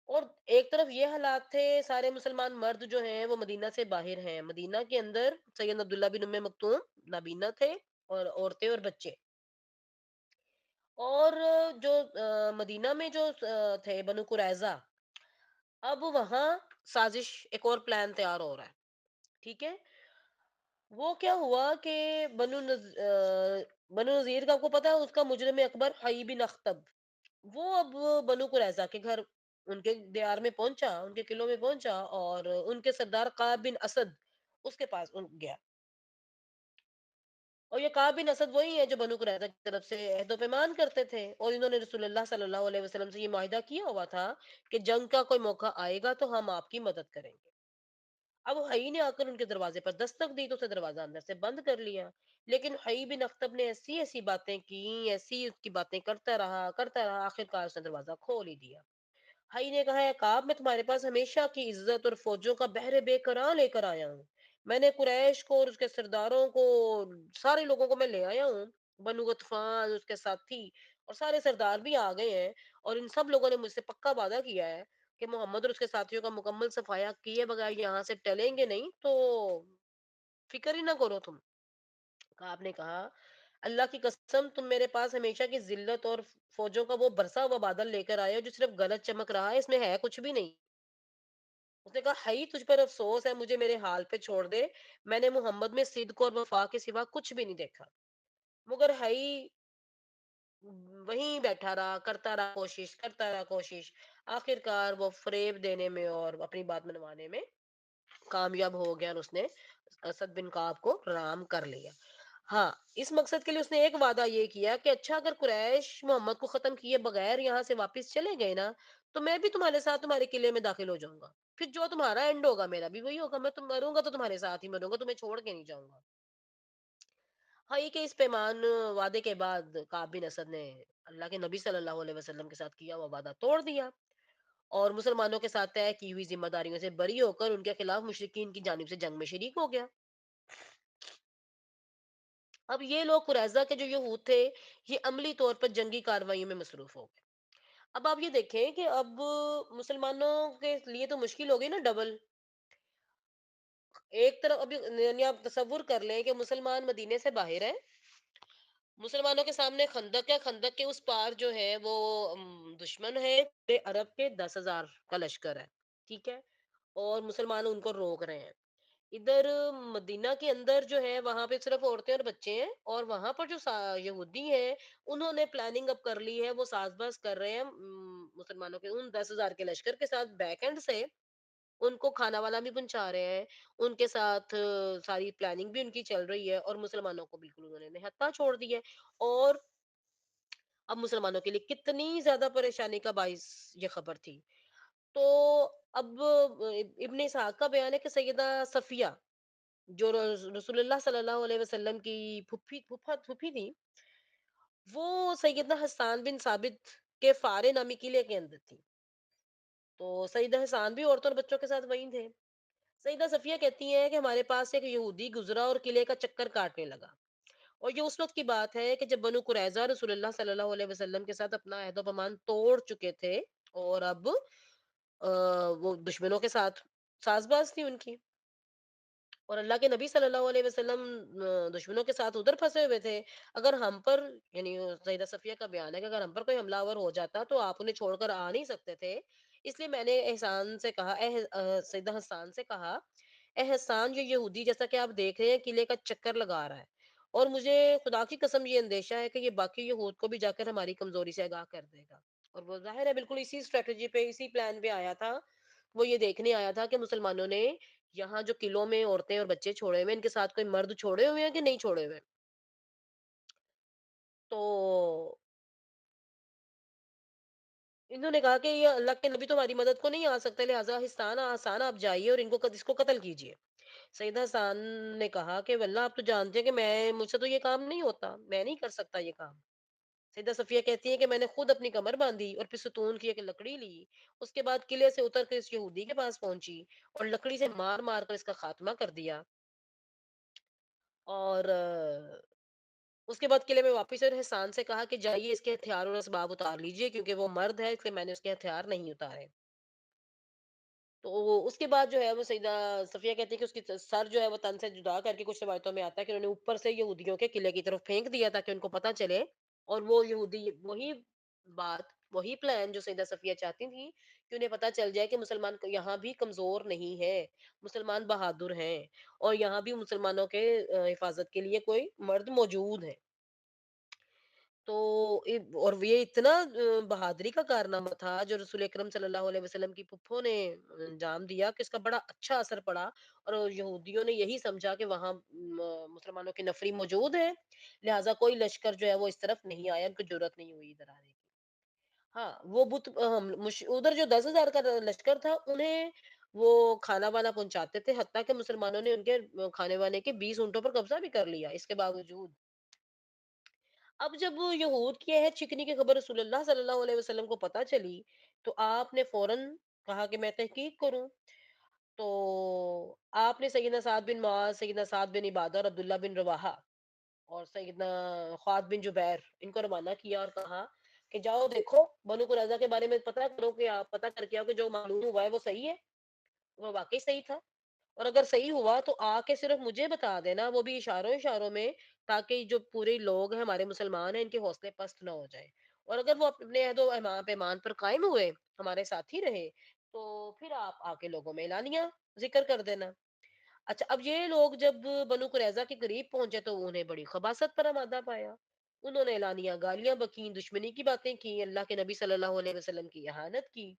اور ایک طرف یہ حالات تھے، سارے مسلمان مرد جو ہیں وہ مدینہ سے باہر ہیں، مدینہ کے اندر سید عبداللہ بن ام مکتوم نابینا تھے، اور عورتیں اور بچے. اور جو مدینہ میں جو تھے بنو قریظہ، اب وہاں سازش، ایک اور پلان تیار ہو رہا ہے. ٹھیک ہے. وہ کیا ہوا کہ بنو نذیر کا آپ کو پتا ہے، اس کا مجرم اکبر حی بن اخطب، وہ اب بنو قریظہ کے گھر، ان کے دیار میں پہنچا، ان کے قلعوں میں پہنچا، اور ان کے سردار قاب بن اسد اس کے پاس گیا. اور یہ کعب بن اسد وہی ہے جو بنو قریظہ کی طرف سے عہد و پیمان کرتے تھے، اور انہوں نے رسول اللہ صلی اللہ علیہ وسلم سے یہ معاہدہ کیا ہوا تھا کہ جنگ کا کوئی موقع آئے گا تو ہم آپ کی مدد کریں گے. اب حئی نے آ کر ان کے دروازے پر دستک دی تو اسے دروازہ اندر سے بند کر لیا. لیکن حئی بن اخطب نے ایسی ایسی باتیں کی، ایسی اس کی باتیں کرتا رہا، آخر کار اس نے دروازہ کھول ہی دیا. بھائی نے کہا، ہے کعب، میں تمہارے پاس ہمیشہ کی عزت اور فوجوں کا بحر بے کراں لے کر آیا ہوں. میں نے قریش کو اور اس کے سرداروں کو، سارے لوگوں کو میں لے آیا ہوں. بنو غطفان اس کے ساتھی اور سارے سردار بھی آ گئے ہیں، اور ان سب لوگوں نے مجھ سے پکا وعدہ کیا ہے کہ محمد اور اس کے ساتھیوں کا مکمل صفایا کیے بغیر یہاں سے ٹلیں گے نہیں. تو فکر ہی نہ کرو تم. کعب نے کہا، اللہ کی قسم، تم میرے پاس ہمیشہ کی ذلت اور فوجوں کا وہ برسا ہوا بادل لے کر آئے ہو جو صرف غلط چمک رہا ہے، اس میں ہے کچھ بھی نہیں. اس نے کہا، ہائی تجھ پر افسوس ہے، مجھے میرے حال پہ چھوڑ دے. میں نے محمد میں صدق اور وفا کے سوا کچھ بھی نہیں دیکھا. مگر ہائی وہیں بیٹھا رہا، کرتا رہا کوشش. آخر کار وہ فریب دینے میں اور اپنی بات منوانے میں کامیاب ہو گیا، اور اس نے اسد بن کعب کو رام کر لیا. ہاں، اس مقصد کے لیے اس نے ایک وعدہ یہ کیا کہ اچھا، اگر قریش محمد کو ختم کیے بغیر یہاں سے واپس چلے گئے نا، تو میں بھی تمہارے ساتھ تمہارے قلعے میں داخل ہو جاؤں گا. پھر جو تمہارا اینڈ ہوگا میرا بھی وہی ہوگا، میں تم مروں گا تو تمہارے ساتھ ہی مروں گا، تمہیں چھوڑ کے نہیں جاؤں گا. ہاں، یہ کہ اس پیمان وعدے کے بعد کعب بن اسد نے اللہ کے نبی صلی اللہ علیہ وسلم کے ساتھ کیا وہ وعدہ توڑ دیا، اور مسلمانوں کے ساتھ طے کی ہوئی ذمہ داریوں سے بری ہو کر ان کے خلاف مشرکین کی جانب سے جنگ میں شریک ہو گیا. اب یہ لوگ قریظہ کے جو یہود تھے، یہ عملی طور پر جنگی کارروائیوں میں مصروف ہو گئے. اب آپ یہ دیکھیں کہ اب مسلمانوں کے لیے تو مشکل ہو گئی نا ڈبل. ایک طرف ابھی یعنی آپ تصور کر لیں کہ مسلمان مدینے سے باہر ہیں، مسلمانوں کے سامنے خندق ہے، خندق کے اس پار جو ہے وہ دشمن ہے، پورے عرب کے 10,000 کا لشکر ہے. ٹھیک ہے. اور مسلمان ان کو روک رہے ہیں. ادھر مدینہ کے اندر جو ہے وہاں پہ صرف عورتیں اور بچے ہیں، اور وہاں پر جو یہودی ہیں انہوں نے پلاننگ اب کر لی ہے، وہ ساز باز کر رہے ہیں مسلمانوں کے ان 10,000 کے لشکر کے ساتھ بیک اینڈ سے ان کو کھانا والا بھی پہنچا رہے ہیں، ان کے ساتھ ساری پلاننگ بھی ان کی چل رہی ہے، اور مسلمانوں کو بالکل انہوں نے نہتا چھوڑ دی ہے. اور اب مسلمانوں کے لیے کتنی زیادہ پریشانی کا باعث یہ خبر تھی. تو اب ابن اسحاق کا بیان ہے کہ سیدہ صفیہ جو رسول اللہ صلی اللہ علیہ وسلم کی پھوپھی تھی، وہ سیدنا حسان بن ثابت کے فارے نامی قلعے کے اندر تھی. تو سیدہ حسان بھی عورتوں اور بچوں کے ساتھ وہیں تھے. سیدہ صفیہ کہتی ہیں کہ ہمارے پاس ایک یہودی گزرا اور قلعے کا چکر کاٹنے لگا. اور یہ اس وقت کی بات ہے کہ جب بنو قریظہ رسول اللہ صلی اللہ علیہ وسلم کے ساتھ اپنا عہد و پیمان توڑ چکے تھے، اور اب وہ دشمنوں کے ساتھ ساز باز تھی ان کی. اور اللہ کے نبی صلی اللہ علیہ وسلم دشمنوں کے ساتھ ادھر پھنسے ہوئے تھے. اگر ہم پر، یعنی سیدہ صفیہ کا بیان ہے کہ اگر ہم پر کوئی حملہ آور ہو جاتا تو آپ انہیں چھوڑ کر آ نہیں سکتے تھے. اس لیے میں نے احسان سے کہا، سیدہ حسان سے کہا، اے حسان، یہ یہودی جیسا کہ آپ دیکھ رہے ہیں قلعے کا چکر لگا رہا ہے، اور مجھے خدا کی قسم یہ اندیشہ ہے کہ یہ باقی یہود کو بھی جا کر ہماری کمزوری سے آگاہ کر دے گا. اور وہ ظاہر ہے بالکل اسی اسٹریٹجی پہ، اسی پلان پہ آیا تھا. وہ یہ دیکھنے آیا تھا کہ مسلمانوں نے یہاں جو قلعوں میں عورتیں اور بچے چھوڑے ہوئے ہیں، ان کے ساتھ کوئی مرد چھوڑے ہوئے ہیں کہ نہیں چھوڑے ہوئے. تو انہوں نے کہا کہ یہ اللہ کے نبی تمہاری مدد کو نہیں آ سکتے، لہٰذا حسان آسان آپ جائیے اور اس کو قتل کیجیے. سیدہ حسان نے کہا کہ واللہ آپ تو جانتے ہیں کہ مجھ سے تو یہ کام نہیں ہوتا، میں نہیں کر سکتا یہ کام. سیدہ صفیہ کہتی ہیں کہ میں نے خود اپنی کمر باندھی اور پھر ستون کی ایک لکڑی لی. اس کے بعد قلعے سے اتر کے اس یہودی کے پاس پہنچی اور لکڑی سے مار مار کر اس کا خاتمہ کر دیا. اور اس کے بعد قلعے میں واپس اور حسان سے کہا کہ جائیے اس کے ہتھیار اور اسباب اتار لیجیے، کیونکہ وہ مرد ہے، اس لیے میں نے اس کے ہتھیار نہیں اتارے. تو اس کے بعد جو ہے وہ سیدہ صفیہ کہتی ہے کہ اس کی سر جو ہے وہ تن سے جدا کر کے، کچھ روایتوں میں آتا ہے کہ انہوں نے اوپر سے یہودیوں کے قلعے کی طرف پھینک دیا تاکہ ان کو پتہ چلے. اور وہ یہودی وہی بات، وہی پلان جو سیدہ صفیہ چاہتی تھی کہ انہیں پتہ چل جائے کہ مسلمان یہاں بھی کمزور نہیں ہے، مسلمان بہادر ہیں، اور یہاں بھی مسلمانوں کے حفاظت کے لیے کوئی مرد موجود ہے. تو اور یہ اتنا بہادری کا کارنامہ تھا جو رسول اکرم صلی اللہ علیہ وسلم کی پھپھو نے انجام دیا، کہ اس کا بڑا اچھا اثر پڑا. اور یہودیوں نے یہی سمجھا کہ وہاں مسلمانوں کی نفری موجود ہے، لہٰذا کوئی لشکر جو ہے وہ اس طرف نہیں آیا، ان کو جرأت نہیں ہوئی ادھر آنے کی. ہاں، وہ ادھر جو 10,000 کا لشکر تھا، انہیں وہ کھانا وانا پہنچاتے تھے، حتیٰ کہ مسلمانوں نے ان کے کھانے وانے کے 20 اونٹوں پر قبضہ بھی کر لیا اس کے باوجود. اب جب یہود کی عہد شکنی کی خبر رسول اللہ صلی اللہ علیہ وسلم کو پتہ چلی، تو آپ نے فوراً کہا کہ میں تحقیق کروں. تو آپ نے سیدنا سعد بن معاذ، سیدنا سعد بن عبادہ اور عبداللہ بن رواحہ اور سیدنا خالد بن جبیر ان کو روانہ کیا اور کہا کہ جاؤ دیکھو بنو قریظہ کے بارے میں پتہ کرو، کہ آپ پتہ کر کے آؤ کہ جو معلوم ہوا ہے وہ صحیح ہے. وہ واقعی صحیح تھا. اور اگر صحیح ہوا تو آ کے صرف مجھے بتا دینا، وہ بھی اشاروں اشاروں میں، تاکہ جو پورے لوگ ہیں ہمارے مسلمان ہیں ان کے حوصلے پست نہ ہو جائیں. اور اگر وہ اپنے عہد و پیمان پر قائم ہوئے، ہمارے ساتھ ہی رہے، تو پھر آپ آ کے لوگوں میں اعلانیہ ذکر کر دینا. اچھا، اب یہ لوگ جب بنو قریظہ کے قریب پہنچے تو انہیں بڑی خباثت پر آمادہ پایا. انہوں نے اعلانیہ گالیاں بکیں، دشمنی کی باتیں کی، اللہ کے نبی صلی اللہ علیہ وسلم کی اہانت کی.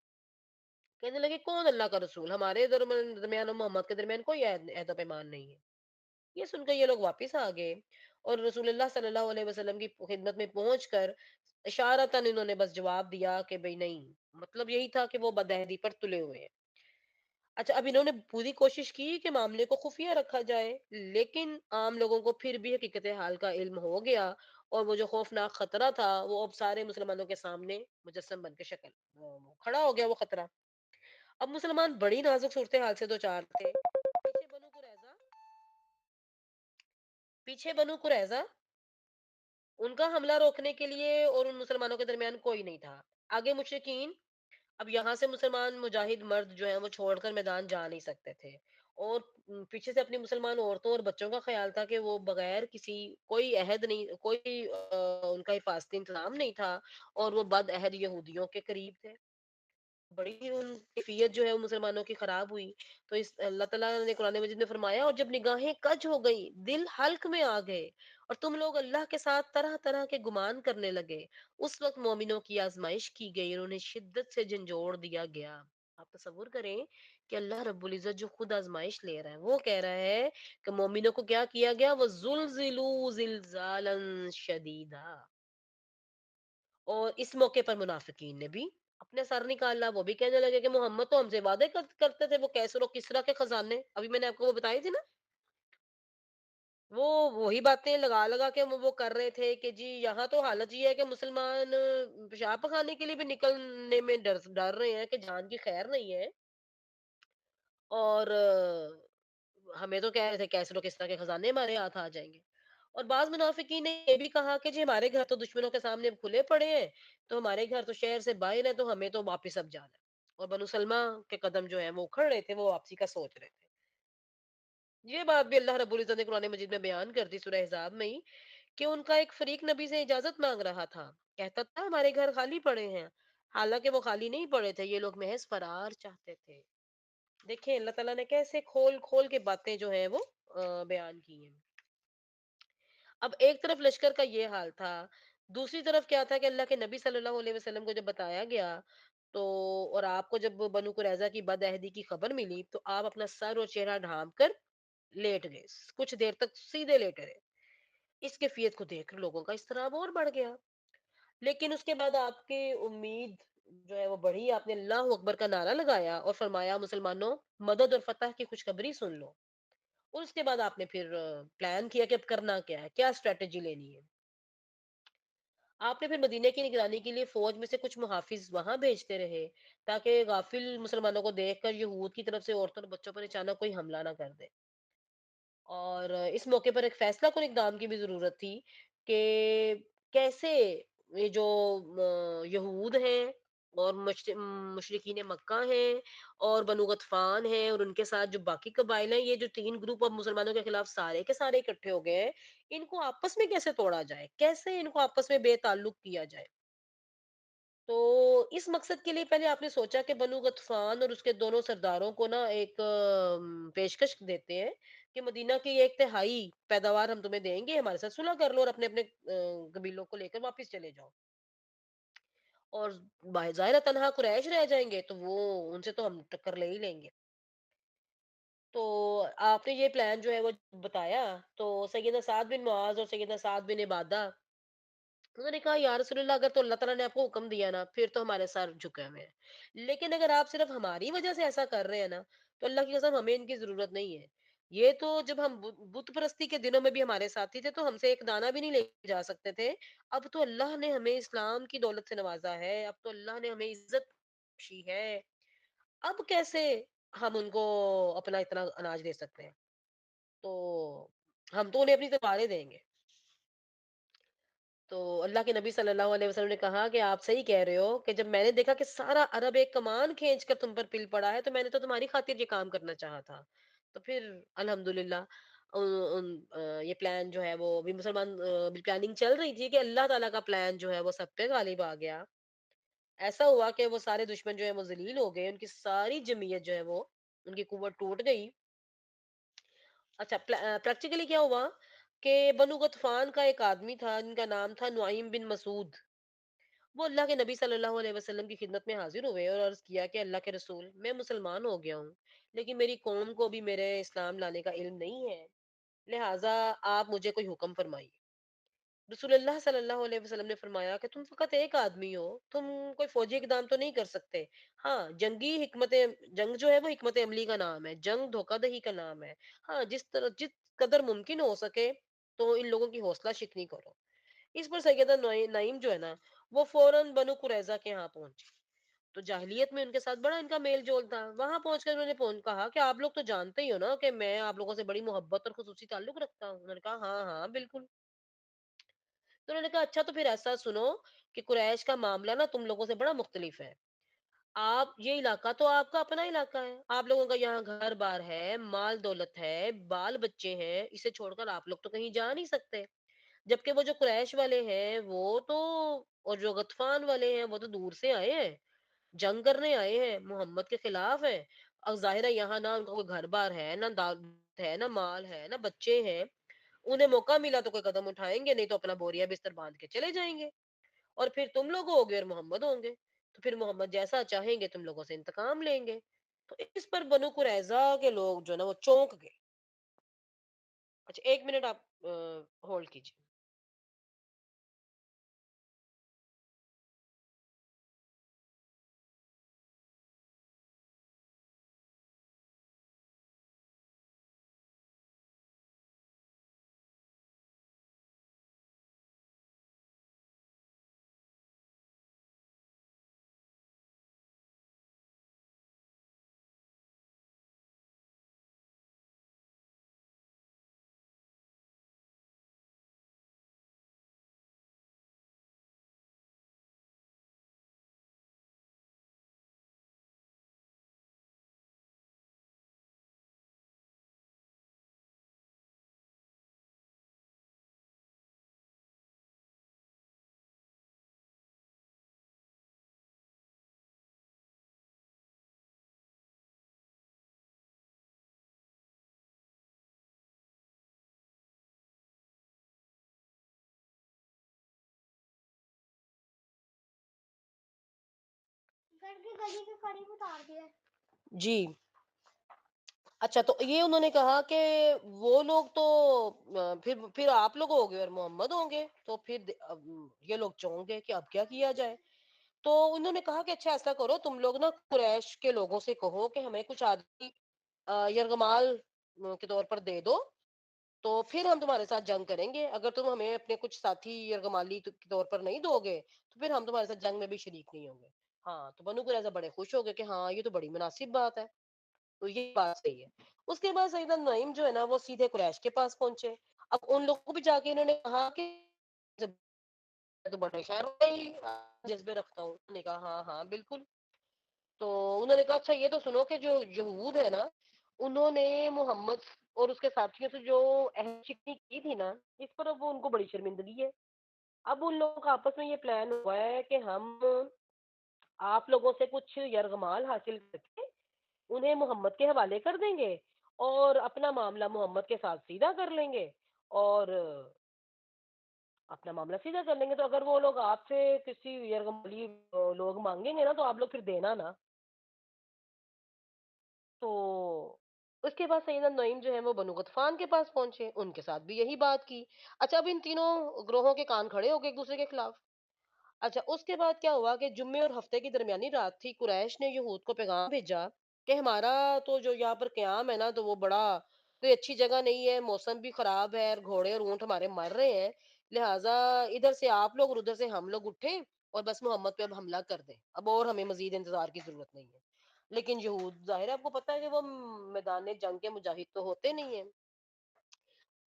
کہنے لگے کون اللہ کا رسول، ہمارے درمیان اور محمد کے درمیان کوئی عہد و پیمان نہیں ہے. یہ سن کر یہ لوگ واپس آ گئے اور رسول اللہ صلی اللہ علیہ وسلم کی خدمت میں پہنچ کر اشارتاً انہوں نے بس جواب دیا کہ بھئی نہیں، مطلب یہی تھا کہ وہ بدعہدی پر تلے ہوئے ہیں. اچھا، اب انہوں نے پوری کوشش کی کہ معاملے کو خفیہ رکھا جائے، لیکن عام لوگوں کو پھر بھی حقیقت حال کا علم ہو گیا، اور وہ جو خوفناک خطرہ تھا وہ اب سارے مسلمانوں کے سامنے مجسم بن کے شکل کھڑا ہو گیا وہ خطرہ. اب مسلمان بڑی نازک صورتحال سے دوچار تھے. بنو قریظہ بنو قریظہ ان کا حملہ روکنے کے لیے اور ان مسلمانوں کے درمیان کوئی نہیں تھا. آگے مشرکین، اب یہاں سے مسلمان مجاہد مرد جو ہیں وہ چھوڑ کر میدان جا نہیں سکتے تھے، اور پیچھے سے اپنی مسلمان عورتوں اور بچوں کا خیال تھا کہ وہ بغیر کسی، کوئی عہد نہیں، کوئی ان کا حفاظتی انتظام نہیں تھا، اور وہ بد عہد یہودیوں کے قریب تھے. بڑی ان کیفیت جو ہے وہ مسلمانوں کی خراب ہوئی. تو اس اللہ تعالیٰ نے قرآن مجید میں فرمایا، اور جب نگاہیں کج ہو گئی، دل حلق میں آ گئے، اور تم لوگ اللہ کے ساتھ طرح طرح کے گمان کرنے لگے، اس وقت مومنوں کی آزمائش کی گئی اور انہیں شدت سے جھنجھوڑ دیا گیا. آپ تصور کریں کہ اللہ رب العزت جو خود آزمائش لے رہا ہے، وہ کہہ رہا ہے کہ مومنوں کو کیا کیا گیا، وہ زلزلوا زلزالا شدیدا. اور اس موقع پر منافقین نے بھی अपने सर निकाला, वो भी कहने लगे कि मोहम्मद तो हमसे वादे करते थे, वो कैसर और किस्रा के खजाने, अभी मैंने आपको वो बताई थी ना, वो वही बातें लगा लगा के वो कर रहे थे कि जी यहाँ तो हालत ये है कि मुसलमान पेशाब पखाने के लिए भी निकलने में डर डर रहे हैं कि जान की खैर नहीं है। और हमें तो कह रहे थे कैसर और किस्रा के खजाने हमारे हाथ आ जाएंगे। और बाज मुनाफिकीन ने ये भी कहा कि जी हमारे घर तो दुश्मनों के सामने खुले पड़े हैं, तो हमारे घर तो शहर से बाहर है, तो हमें तो वापिस अब जाना है। और बनु सलमा के कदम जो है वो उखड़ रहे थे, वो वापसी का सोच रहे थे। ये बात भी अल्लाह रब्बुल इज्जत ने कुरान मजीद में बयान कर दी सूरह हिजाब में ही, कि उनका एक फरीक नबी से इजाजत मांग रहा था। कहता था हमारे घर खाली पड़े हैं, हालांकि वो खाली नहीं पड़े थे, ये लोग महज फरार चाहते थे। देखिए अल्लाह ताला ने कैसे खोल खोल के बातें जो है वो बयान की हैं। अब एक तरफ लश्कर का ये हाल था, दूसरी तरफ क्या था कि अल्लाह के नबी सल्लल्लाहु अलैहि वसल्लम को जब बताया गया, तो और आपको जब बनु कुरैज़ा की बदअहदी की खबर मिली, तो आप अपना सर और चेहरा ढांप कर लेट गए। कुछ देर तक सीधे लेटे रहे। इस कैफियत को देखकर लोगों का इज़्तिराब और बढ़ गया। लेकिन उसके बाद आपकी उम्मीद जो है वो बढ़ी, आपने अल्लाहू अकबर का नारा लगाया और फरमाया, मुसलमानों, मदद और फतह की खुशखबरी सुन लो। और उसके बाद आपने फिर प्लान किया कि अब करना क्या है, क्या स्ट्रेटेजी लेनी है। आपने फिर मदीने की निगरानी के लिए फौज में से कुछ मुहाफिज वहां भेजते रहे, ताकि गाफिल मुसलमानों को देखकर यहूद की तरफ से औरतों और बच्चों पर अचानक कोई हमला ना कर दे। और इस मौके पर एक फैसला कुन इक़दाम की भी ज़रूरत थी कि कैसे ये जो यहूद हैं और मुशरिकीन मक्का हैं और बनु गतफ़ान हैं और उनके साथ जो बाकी कबाइल हैं, ये जो 3 ग्रुप अब मुसलमानों के खिलाफ सारे के सारे इकट्ठे हो गए हैं, इनको आपस में कैसे तोड़ा जाए? कैसे इनको आपस में बेताल्लुक किया जाए? तो इस मकसद के लिए पहले आपने सोचा कि बनु गतफान और उसके दोनों सरदारों को ना एक पेशकश देते हैं कि मदीना की 1/3 पैदावार हम तुम्हें देंगे, हमारे साथ सुलह कर लो और अपने अपने कबीलों को लेकर वापस चले जाओ। और ज़ाहिर है तनहा कुरैश रह जाएंगे, तो वो उनसे तो हम टक्कर ले ही लेंगे। तो आपने ये प्लान जो है वो बताया, तो सैयदना साद बिन मुआज और सैयदना साद बिन इबादा, उन्होंने कहा या रसूलल्लाह, अगर तो अल्लाह ताला ने आपको हुक्म दिया ना, फिर तो हमारे सर झुके हुए हैं। लेकिन अगर आप सिर्फ हमारी वजह से ऐसा कर रहे हैं ना, तो अल्लाह की कसम हमें इनकी जरूरत नहीं है। ये तो जब हम बुत परस्ती के दिनों में भी हमारे साथी थे, तो हमसे एक दाना भी नहीं ले जा सकते थे। अब तो अल्लाह ने हमें इस्लाम की दौलत से नवाजा है, अब तो अल्लाह ने हमें इज्जत बख्शी है। अब कैसे हम उनको अपना इतना अनाज दे सकते हैं? तो हम तो उन्हें अपनी तलवारें देंगे। तो अल्लाह के नबी सल्लल्लाहु अलैहि वसल्लम ने कहा कि आप सही कह रहे हो, कि जब मैंने देखा कि सारा अरब एक कमान खींच कर तुम पर पिल पड़ा है, तो मैंने तो तुम्हारी खातिर ये काम करना चाहा था। तो फिर अल्हम्दुलिल्लाह ये प्लान जो है वो भी प्लानिंग चल रही थी कि अल्लाह ताला का प्लान जो है वो सब पे गालिब आ गया। ऐसा हुआ कि वो सारे दुश्मन जो है वो जलील हो गए, उनकी सारी जमीयत जो है वो, उनकी कुव्वत टूट गई। अच्छा, प्रैक्टिकली क्या हुआ कि बनु गतफान का एक आदमी था जिनका नाम था नुआइम बिन मसूद। वो अल्लाह के नबी सल्लल्लाहु अलैहि वसल्लम की खिदमत में हाजिर हुए और अर्ज किया कि अल्लाह के रसूल, मैं मुसलमान हो गया हूँ, लेकिन मेरी कौम को भी मेरे इस्लाम लाने का इल्म नहीं है, लिहाजा आप मुझे कोई हुक्म फरमाइए। रसूलुल्लाह सल्लल्लाहु अलैहि वसल्लम ने फरमाया कि तुम फकत एक आदमी हो, तुम कोई फौजी इकदाम तो नहीं कर सकते। हाँ, जंग जो है वो हिकमत अमली का नाम है, जंग धोखाधड़ी का नाम है। हाँ, जिस कदर मुमकिन हो सके, तो इन लोगों की हौसला शिकनी करो। इस पर सैयदा नईम जो है ना, वो फौरन बनु कुरैजा के यहाँ पहुंची। तो जाहिलियत में उनके साथ बड़ा इनका मेल जोल था। वहां पहुंचकर उन्होंने कहा कि आप लोग तो जानते ही हो ना कि मैं आप लोगों से बड़ी मोहब्बत और खुसूसी ताल्लुक रखता हूँ। उन्होंने कहा हाँ हाँ बिल्कुल। तो उन्होंने कहा अच्छा, तो फिर ऐसा सुनो कि कुरैश का मामला ना तुम लोगों से बड़ा मुख्तलिफ है। आप ये इलाका तो आपका अपना इलाका है, आप लोगों का यहाँ घर बार है, माल दौलत है, बाल बच्चे हैं, इसे छोड़कर आप लोग तो कहीं जा नहीं सकते। जबकि वो जो कुरैश वाले हैं वो तो, और जो गतफान वाले हैं वो तो दूर से आए हैं, जंग करने आए हैं, मोहम्मद के खिलाफ है। अब जाहिर है यहाँ ना उनका कोई घर बार है, ना दौलत है, ना माल है, ना बच्चे हैं। उन्हें मौका मिला तो कोई कदम उठाएंगे, नहीं तो अपना बोरिया बिस्तर बांध के चले जाएंगे। और फिर तुम लोग होगे और मोहम्मद होंगे, तो फिर मोहम्मद जैसा चाहेंगे तुम लोगों से इंतकाम लेंगे। तो इस पर बनु कुरैजा के लोग जो है ना वो चौंक गए। अच्छा, 1 मिनट आप होल्ड कीजिए। जी। अच्छा, तो ये उन्होंने कहा कि वो लोग तो फिर आप लोग होगे और मोहम्मद होंगे, तो फिर ये लोग चौंक गए कि अब क्या किया जाए? तो उन्होंने कहा कि अच्छा ऐसा करो, तुम लोग ना कुरैश के लोगों से कहो कि हमें कुछ आदमी यरगमाल के तौर पर दे दो, तो फिर हम तुम्हारे साथ जंग करेंगे। अगर तुम हमें अपने कुछ साथी यरगमाली के तौर पर नहीं दोगे, तो फिर हम तुम्हारे साथ जंग में भी शरीक नहीं होंगे। हाँ, तो बनु कुरैज़ा बड़े खुश हो गए कि हाँ, ये तो बड़ी मुनासिब बात है। तो ये बात सही है। उसके बाद सैयदना नईम जो है ना, वो सीधे कुरैश के पास पहुँचे। अब उन लोगों को भी जाके इन्होंने कहा कि जब मैं तो बड़े खैर ही जज़्बे रखता हूँ। उन्होंने कहा हाँ, हाँ, बिल्कुल। तो उन्होंने कहा अच्छा ये तो सुनो कि जो यहूद है ना, उन्होंने मोहम्मद और उसके साथियों से जो अहमशिकनी की थी ना, इस पर अब वो उनको बड़ी शर्मिंदगी है। अब उन लोगों का आपस में ये प्लान हुआ है कि हम आप लोगों से कुछ यरगमाल हासिल करके उन्हें मोहम्मद के हवाले कर देंगे और अपना मामला मोहम्मद के साथ सीधा कर लेंगे और अपना मामला सीधा कर लेंगे। तो अगर वो लोग आपसे किसी यरगमाली लोग मांगेंगे ना, तो आप लोग फिर देना ना। तो उसके बाद सैयदना नईम जो है वो बनु गतफान के पास पहुंचे, उनके साथ भी यही बात की। अच्छा, अब इन तीनों ग्रोहों के कान खड़े हो गए एक दूसरे के खिलाफ। अच्छा, उसके बाद क्या हुआ कि जुम्मे और हफ्ते की दरमियानी रात थी, कुरैश ने यहूद को पैगाम भेजा कि हमारा तो जो यहाँ पर क़याम है ना, तो वो बड़ा कोई अच्छी जगह नहीं है, मौसम भी खराब है और घोड़े और ऊँट हमारे मर रहे हैं। लिहाज़ा इधर से आप लोग और उधर से हम लोग उठें और बस मोहम्मद पे अब हमला कर दें। अब और हमें मज़ीद इंतज़ार की ज़रूरत नहीं है। लेकिन यहूद ज़ाहिर है आपको पता है कि वो मैदान जंग के मुजाहिद तो होते नहीं हैं।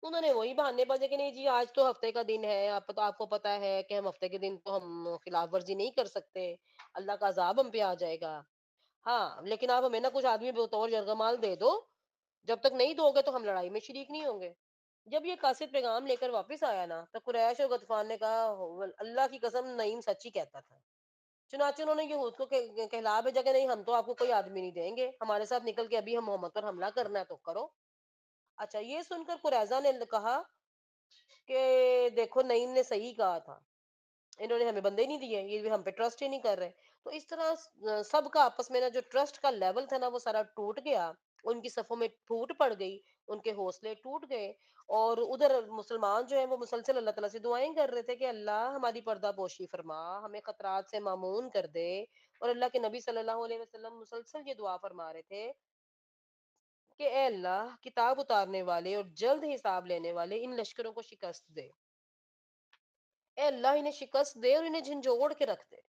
उन्होंने वही बहानेबाज़ी कि नहीं जी आज तो हफ्ते का दिन है, आप तो आपको पता है कि हम हफ्ते के दिन तो हम खिलाफ वर्जी नहीं कर सकते, अल्लाह का अज़ाब हम पे आ जाएगा। हाँ, लेकिन आप हमें ना कुछ आदमी बतौर यरगमाल दे दो, जब तक नहीं दोगे तो हम लड़ाई में शरीक नहीं होंगे। जब ये कासिद पैगाम लेकर वापस आया ना, तो कुरैश और गतफान ने कहा अल्लाह की कसम नईम सच ही कहता था। चुनांचे उन्होंने यहूद को कहला भेजा कि नहीं हम तो आपको कोई आदमी नहीं देंगे, हमारे साथ निकल के अभी हम मोहम्मद पर हमला करना है तो करो। अच्छा, ये सुनकर कुरैजा ने कहा कि देखो नईम ने सही कहा था, इन्होंने हमें बंदे नहीं दिए, ये भी हम पे ट्रस्ट ही नहीं कर रहे। तो इस तरह सबका आपस में ना जो ट्रस्ट का लेवल था ना वो सारा टूट गया, उनकी सफों में फूट पड़ गई, उनके हौसले टूट गए और उधर मुसलमान जो है वो मुसलसल अल्लाह ताला से दुआएं कर रहे थे कि अल्लाह हमारी पर्दा पोशी फरमा, हमें खतरात से मामून कर दे। और अल्लाह के नबी सल्लल्लाहु अलैहि वसल्लम मुसलसल ये दुआ फरमा रहे थे कि ए अल्लाह किताब उतारने वाले और जल्द हिसाब लेने वाले इन लश्करों को शिकस्त दे। ए अल्लाह इन्हें शिकस्त दे और इन्हें झंझोड़ के रख दे।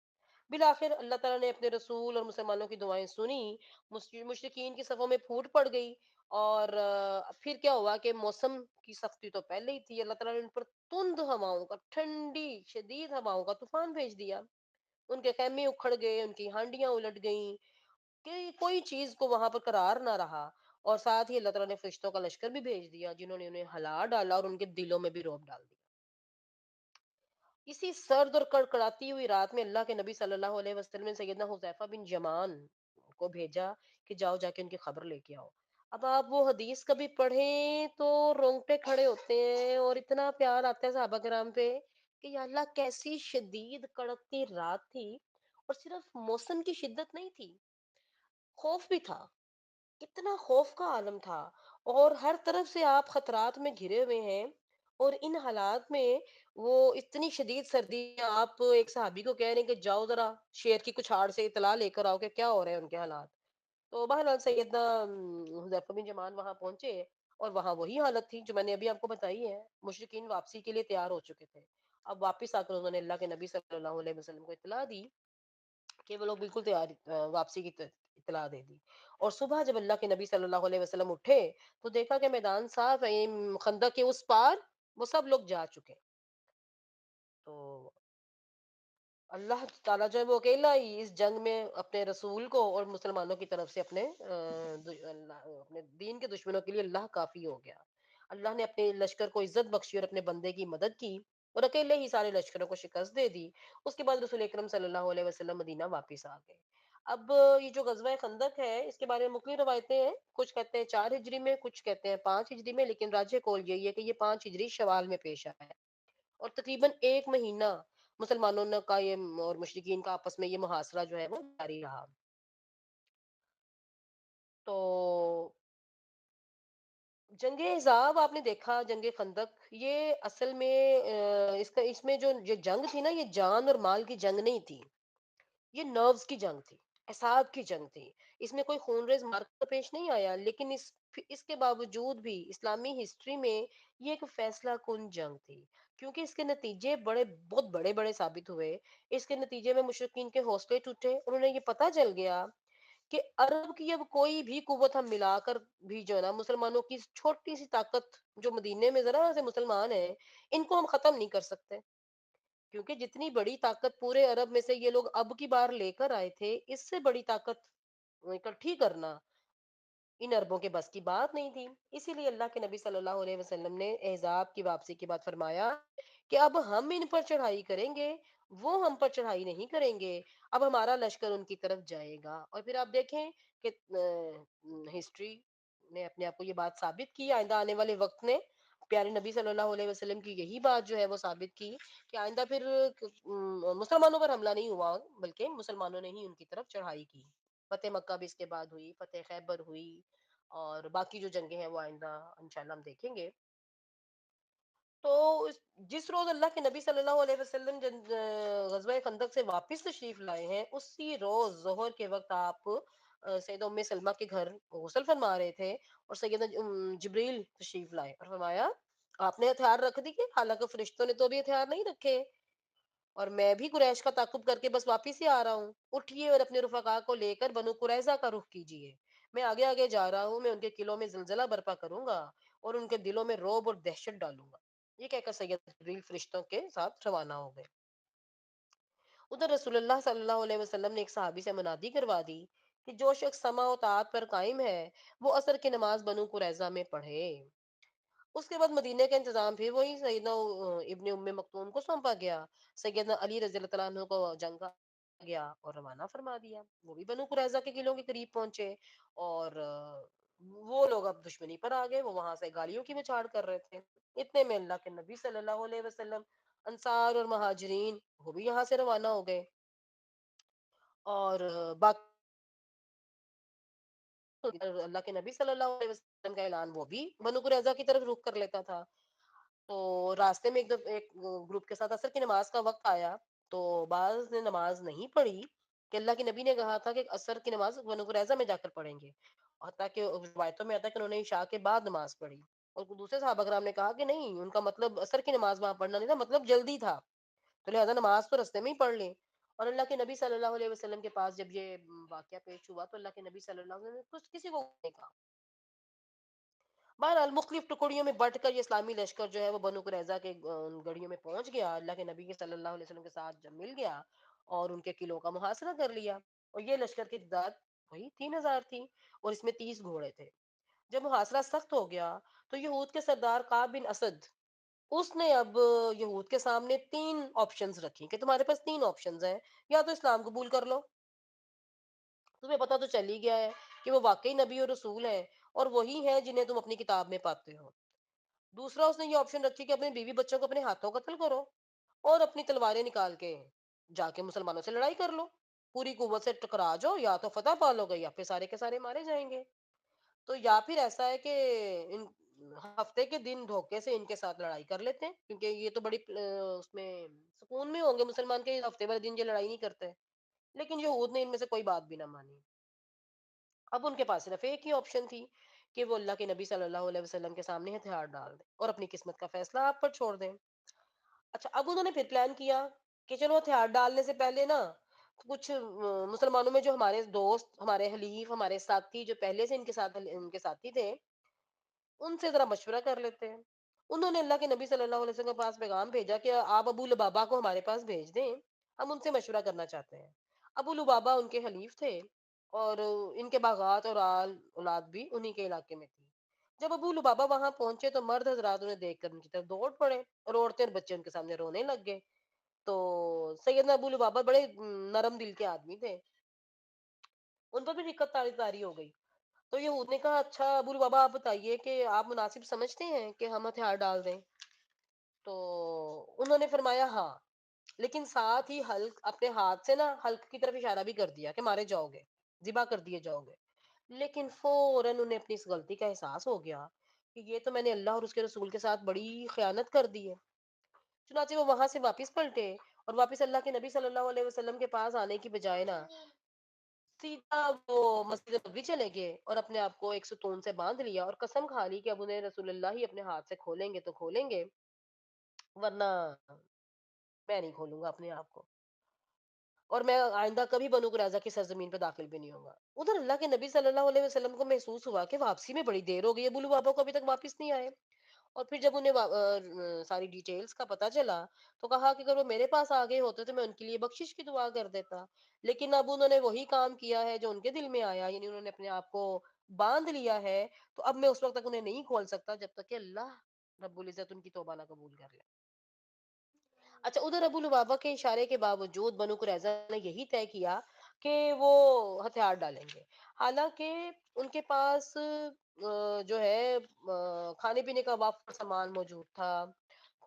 बिलाखिर अल्लाह ताला ने अपने रसूल और मुसलमानों की दुआएं सुनी, मुशरिकीन की सफों में फूट पड़ गई और फिर क्या हुआ कि मौसम की सख्ती तो पहले ही थी, अल्लाह ताला ने उन पर तुंद हवाओं का, ठंडी शदीद हवाओं का तूफान भेज दिया। उनके खेमे उखड़ गए, उनकी हांडियां उलट गईं कि कोई चीज को वहां पर करार ना रहा। और साथ ही अल्लाह ताला ने फरिश्तों का लश्कर भी भेज दिया जिन्होंने उन्हें हिला डाला और उनके दिलों में भी रौब डाल दिया। इसी सर्द और कड़कड़ाती हुई रात में अल्लाह के नबी सल्लल्लाहु अलैहि वसल्लम ने सैयदना हुज़ैफा बिन यमान को भेजा कि जाओ जाके उनकी खबर लेके आओ। अब आप वो हदीस कभी पढ़ें तो रोंगटे खड़े होते हैं और इतना प्यार आता है सहाबा किराम पे कि या अल्लाह कैसी शदीद कड़कती रात थी। और सिर्फ मौसम की शिद्दत नहीं थी, खौफ भी था। कितना खौफ का आलम था और हर तरफ से आप खतरात में घिरे हुए हैं। और इन हालात में वो इतनी शदीद सर्दी में आप एक सहाबी को कह रहे हैं कि जाओ जरा शेर की कुछ आड़ से इतला लेकर आओ कि क्या हो रहे हैं उनके हालात। तो बहरहाल सैयदना हुज़ैफा बिन यमान वहां पहुंचे और वहां वही हालत थी जो मैंने अभी आपको बताई है। मुशरिकीन वापसी के लिए तैयार हो चुके थे। अब वापस आकर उन्होंने अल्लाह के नबी सल्लल्लाहु अलैहि वसल्लम को इतला दी कि वो लोग बिल्कुल तैयार वापसी की इत्तला दे दी। और सुबह जब अल्लाह के नबी सल्लल्लाहु अलैहि वसल्लम उठे तो देखा कि मैदान साफ है, खंदक के उस पार वो सब लोग जा चुके। तो अल्लाह ताला जो है वो अकेला ही इस जंग में अपने रसूल को और मुसलमानों की तरफ से अपने दीन के दुश्मनों के लिए अल्लाह काफी हो गया। अल्लाह ने अपने लश्कर को इज्जत बख्शी और अपने बंदे की मदद की और अकेले ही सारे लश्करों को शिकस्त दे दी। उसके बाद रसूल अकरम सल्लल्लाहु अलैहि वसल्लम मदीना वापस आ गए। अब ये जो गजवा खंदक है इसके बारे में मुख्तलिफ रवायतें हैं, कुछ कहते हैं 4 हिजरी में, कुछ कहते हैं 5 हिजरी में, लेकिन राज कौल यही है कि ये 5 हिजरी शवाल में पेश आया है। और तकरीबन 1 महीना मुसलमानों ने का ये और मुशरिकीन का आपस में ये मुहासरा जो है वो जारी रहा। तो जंगे अहज़ाब आपने देखा, जंगे खंदक, ये असल में इसका इसमें जो जो जंग थी ना, ये जान और माल की जंग नहीं थी, ये नर्व्स की जंग थी, एसाब की जंग थी। इसमें कोई खूनरेज़ मार्का तो पेश नहीं आया, लेकिन इसके बावजूद भी इस्लामी हिस्ट्री में ये एक फैसला कुन जंग थी, क्योंकि इसके नतीजे बहुत बड़े-बड़े साबित हुए। इसके नतीजे में मुशरिकीन के हौसले टूटे, उन्हें ये पता चल गया कि अरब की अब कोई भी कुव्वत हम मिलाकर भी जो है ना, मुसलमानों की छोटी सी ताकत जो मदीने में जरा से मुसलमान है, इनको हम खत्म नहीं कर सकते, क्योंकि जितनी बड़ी ताकत पूरे अरब में से ये लोग अब की बार लेकर आए थे, इससे बड़ी ताकत इकट्ठी करना इन अरबों के बस की बात नहीं थी। इसीलिए अल्लाह के नबी सल्लल्लाहु अलैहि वसल्लम ने एहजाब की वापसी के बाद फरमाया कि अब हम इन पर चढ़ाई करेंगे, वो हम पर चढ़ाई नहीं करेंगे। अब हमारा लश्कर उनकी तरफ जाएगा। और फिर आप देखें कि हिस्ट्री ने अपने आप को ये बात साबित की, आइंदा आने वाले वक्त ने प्यारे नबी सल्लल्लाहु अलैहि वसल्लम की यही बात जो है वो साबित की कि आइंदा फिर मुसलमानों पर हमला नहीं हुआ, बल्कि मुसलमानों ने ही उनकी तरफ चढ़ाई की। फतेह मक्का भी इसके बाद हुई, फतेह खैबर हुई, और बाकी जो जंगें हैं वो आइंदा इंशाल्लाह हम देखेंगे। तो जिस रोज अल्लाह के नबी सल्लल्लाहु अलैहि वसल्लम गजवा खंदक से वापस तशरीफ लाए हैं, उसी रोज जोहर के वक्त आप सैयदा उम्मे सलमा के घर गुस्ल फरमा रहे थे, और सैयदा जिब्रील तशरीफ लाए और फरमाया आपने हथियार रख दिए, हालांकि फरिश्तों ने तो अभी हथियार नहीं रखे, और मैं भी कुरैश का ताकुब करके बस वापिस ही आ रहा हूँ। उठिए और अपने रुफका को लेकर बनु कुरैजा का रुख कीजिए। मैं आगे आगे जा रहा हूँ, मैं उनके किलों में जिलजिला बर्पा करूंगा और उनके दिलों में रौब और दहशत डालूंगा। ये कहकर सैयद जिब्रील फरिश्तों के साथ रवाना हो गए। उधर रसूलुल्लाह सल्लल्लाहु अलैहि वसल्लम ने एक सहाबी से मुनादी करवा दी कि जो शख्स समा और ताअत पर कायम है, वो असर की नमाज बनु कुरैजा में पढ़े। उसके बाद मदीने का इंतजाम फिर वही सैयदना इब्ने उम्मे मक्तूम को सौंपा गया। सैयदना अली रज़ी अल्लाह तआला अन्हु को जंग का गया और रवाना फरमा दिया। वो भी बनु कुरैजा के किलों के करीब पहुंचे, और वो लोग अब दुश्मनी पर आ गए, वो वहां से गालियों की बौछार कर रहे थे। इतने में अल्लाह के नबी सल्लल्लाहु अलैहि वसल्लम, अंसार और महाजिरीन वो भी यहाँ से रवाना हो गए, और बाकी अल्लाह के नबी सल्लल्लाहु अलैहि वसल्लम का ऐलान वो भी बनु कुरैजा की तरफ रुख कर लेता था। तो रास्ते में एक ग्रुप के साथ असर की नमाज का वक्त आया, तो बाज ने नमाज नहीं पढ़ी कि अल्लाह के नबी ने कहा था कि असर की नमाज बनु कुरैजा में जाकर पढ़ेंगे, और ताकि रिवायतों में आता है कि उन्होंने इशा के बाद नमाज पढ़ी। और दूसरे सहाबा कराम ने कहा कि नहीं, उनका मतलब असर की नमाज वहां पढ़ना नहीं था, मतलब जल्दी था, तो लिहाजा नमाज तो रास्ते में ही पढ़ लें। और अल्लाह के नबी सल्लल्लाहु अलैहि वसल्लम के पास जब ये वाकया पेश हुआ, तो अल्लाह के नबी सल्लल्लाहु अलैहि वसल्लम ने कुछ किसी को नहीं कहा। बहरहाल मुख्तलिफ टुकड़ियों में बंटकर ये इस्लामी लश्कर जो है वो बनु कुरैजा के गढ़ियों में पहुंच गया, अल्लाह के नबी के सल्लल्लाहु अलैहि वसल्लम के साथ जब मिल गया और उनके किलों का मुहासरा कर लिया। और ये लश्कर की तादाद वही 3,000 थी, और इसमें 30 घोड़े थे। जब मुहासरा सख्त हो गया, तो यहूद के सरदार काब बिन असद, उसने अब यहूद के सामने तीन ऑप्शंस रखी कि तुम्हारे पास तीन ऑप्शंस हैं, या तो इस्लाम कबूल कर लो, तुम्हें पता तो चल ही गया है कि वो वाकई नबी और रसूल हैं, और वही हैं जिन्हें तुम अपनी किताब में पाते हो। दूसरा उसने ये ऑप्शन रखी कि अपने बीवी बच्चों को अपने हाथों कत्ल करो, और अपनी तलवारें निकाल के जाके मुसलमानों से लड़ाई कर लो, पूरी कुव्वत से टकरा जाओ, या तो फतह पालोगे या फिर सारे के सारे मारे जाएंगे। तो या फिर ऐसा है कि इन हफ्ते के दिन धोखे से इनके साथ लड़ाई कर लेते हैं, क्योंकि ये तो बड़ी उसमें सुकून में होंगे मुसलमान के, हफ्ते भर दिन ये लड़ाई नहीं करते। लेकिन यहूद ने इनमें से कोई बात भी ना मानी। अब उनके पास सिर्फ एक ही ऑप्शन थी कि वो अल्लाह के नबी सल्लल्लाहु अलैहि वसल्लम के सामने हथियार डाल दें और अपनी किस्मत का फैसला आप पर छोड़ दें। अच्छा, अब उन्होंने फिर प्लान किया कि चलो हथियार डालने से पहले ना कुछ मुसलमानों में जो हमारे दोस्त, हमारे हलीफ, हमारे साथी जो पहले से इनके साथी थे, उनसे जरा मशवरा कर लेते हैं। उन्होंने अल्लाह के नबी सल्लल्लाहु अलैहि वसल्लम के पास पैगाम भेजा कि आप अबू लुबाबा को हमारे पास भेज दें, हम उनसे मशवरा करना चाहते हैं। अबू लुबाबा उनके हलीफ थे, और इनके बागात और औलाद भी उन्हीं के इलाके में थी। जब अबू लुबाबा वहां पहुंचे, तो मर्द हजरात उन्हें देखकर उनकी तरफ दौड़ पड़े, और औरतें और बच्चे उनके सामने रोने लग गए। तो सैयदना अबू लुबाबा बड़े नरम दिल के आदमी थे, उन पर भी दिक्कत तारी तारी हो गई। तो यहूद ने कहा, अच्छा अबू लुबाबा, आप बताइए कि आप मुनासिब समझते हैं कि हम हथियार डाल दें? तो उन्होंने फरमाया हाँ। لیکن ساتھ ہی حلق اپنے ہاتھ سے نا حلق کی طرف اشارہ بھی کر دیا کہ مارے جاؤ گے، ذبح کر دیے جاؤ گے۔ لیکن فوراً انہیں اپنی اس غلطی کا احساس ہو گیا کہ یہ تو میں نے اللہ اور اس کے رسول کے ساتھ بڑی خیانت کر دی ہے۔ چنانچہ وہ وہاں سے واپس پلٹے اور واپس اللہ کے نبی صلی اللہ علیہ وسلم کے پاس آنے کی بجائے نا سیدھا وہ مسجد نبوی چلے گئے اور اپنے آپ کو ایک ستون سے باندھ لیا اور قسم کھا لی کہ اب انہیں رسول اللہ ہی اپنے ہاتھ سے کھولیں گے تو کھولیں گے، ورنہ میں نہیں کھولوں گا اپنے آپ کو، اور میں آئندہ کبھی بنو قریظہ کی سرزمین پہ داخل بھی نہیں ہوں گا۔ ادھر اللہ کے نبی صلی اللہ علیہ وسلم کو محسوس ہوا کہ واپسی میں بڑی دیر ہو گئی ہے، ابو لبابا کو ابھی تک واپس نہیں آئے۔ اور پھر جب انہیں ساری ڈیٹیلز کا پتا چلا تو کہا کہ اگر وہ میرے پاس آ گئے ہوتے تو میں ان کے لیے بخشش کی دعا کر دیتا، لیکن اب انہوں نے وہی کام کیا ہے جو ان کے دل میں آیا، یعنی انہوں نے اپنے آپ کو باندھ لیا ہے، تو اب میں اس وقت تک انہیں نہیں کھول سکتا جب تک کہ اللہ رب العزت ان کی توبہ نہ قبول کر لے۔ اچھا، ادھر ابو لبابہ کے اشارے کے باوجود بنو قریظہ نے یہی طے کیا کہ وہ ہتھیار ڈالیں گے، حالانکہ ان کے پاس جو ہے کھانے پینے کا وافر سامان موجود تھا،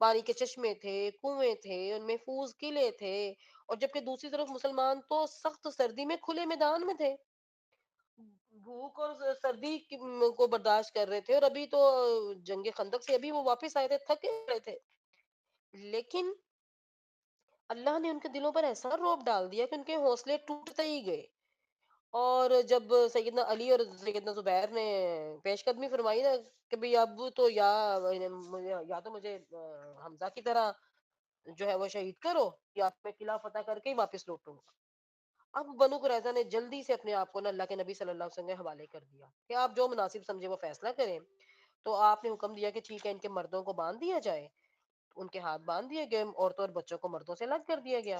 پانی کے چشمے تھے، کنویں تھے، ان محفوظ قلعے تھے، اور جبکہ دوسری طرف مسلمان تو سخت سردی میں کھلے میدان میں تھے، بھوک اور سردی کو برداشت کر رہے تھے، اور ابھی تو جنگ خندق سے ابھی وہ واپس آئے تھے، تھکے ہوئے تھے، لیکن اللہ نے ان کے دلوں پر ایسا روب ڈال دیا کہ ان کے حوصلے ٹوٹتے ہی گئے، اور جب سیدنا علی اور سیدنا زبیر نے پیش قدمی فرمائی نا کہ بھئی اب تو یا تو مجھے حمزہ کی طرح جو ہے وہ شہید کرو، یا میں قلعہ فتح کر کے ہی واپس لوٹوں گا۔ اب بنو قریظہ نے جلدی سے اپنے آپ کو نا اللہ کے نبی صلی اللہ علیہ وسلم کے حوالے کر دیا کہ آپ جو مناسب سمجھے وہ فیصلہ کریں۔ تو آپ نے حکم دیا کہ ٹھیک ہے، ان کے مردوں کو باندھ دیا جائے، ان کے ہاتھ باندھ دیے گئے، عورتوں اور بچوں کو مردوں سے الگ کر دیا گیا۔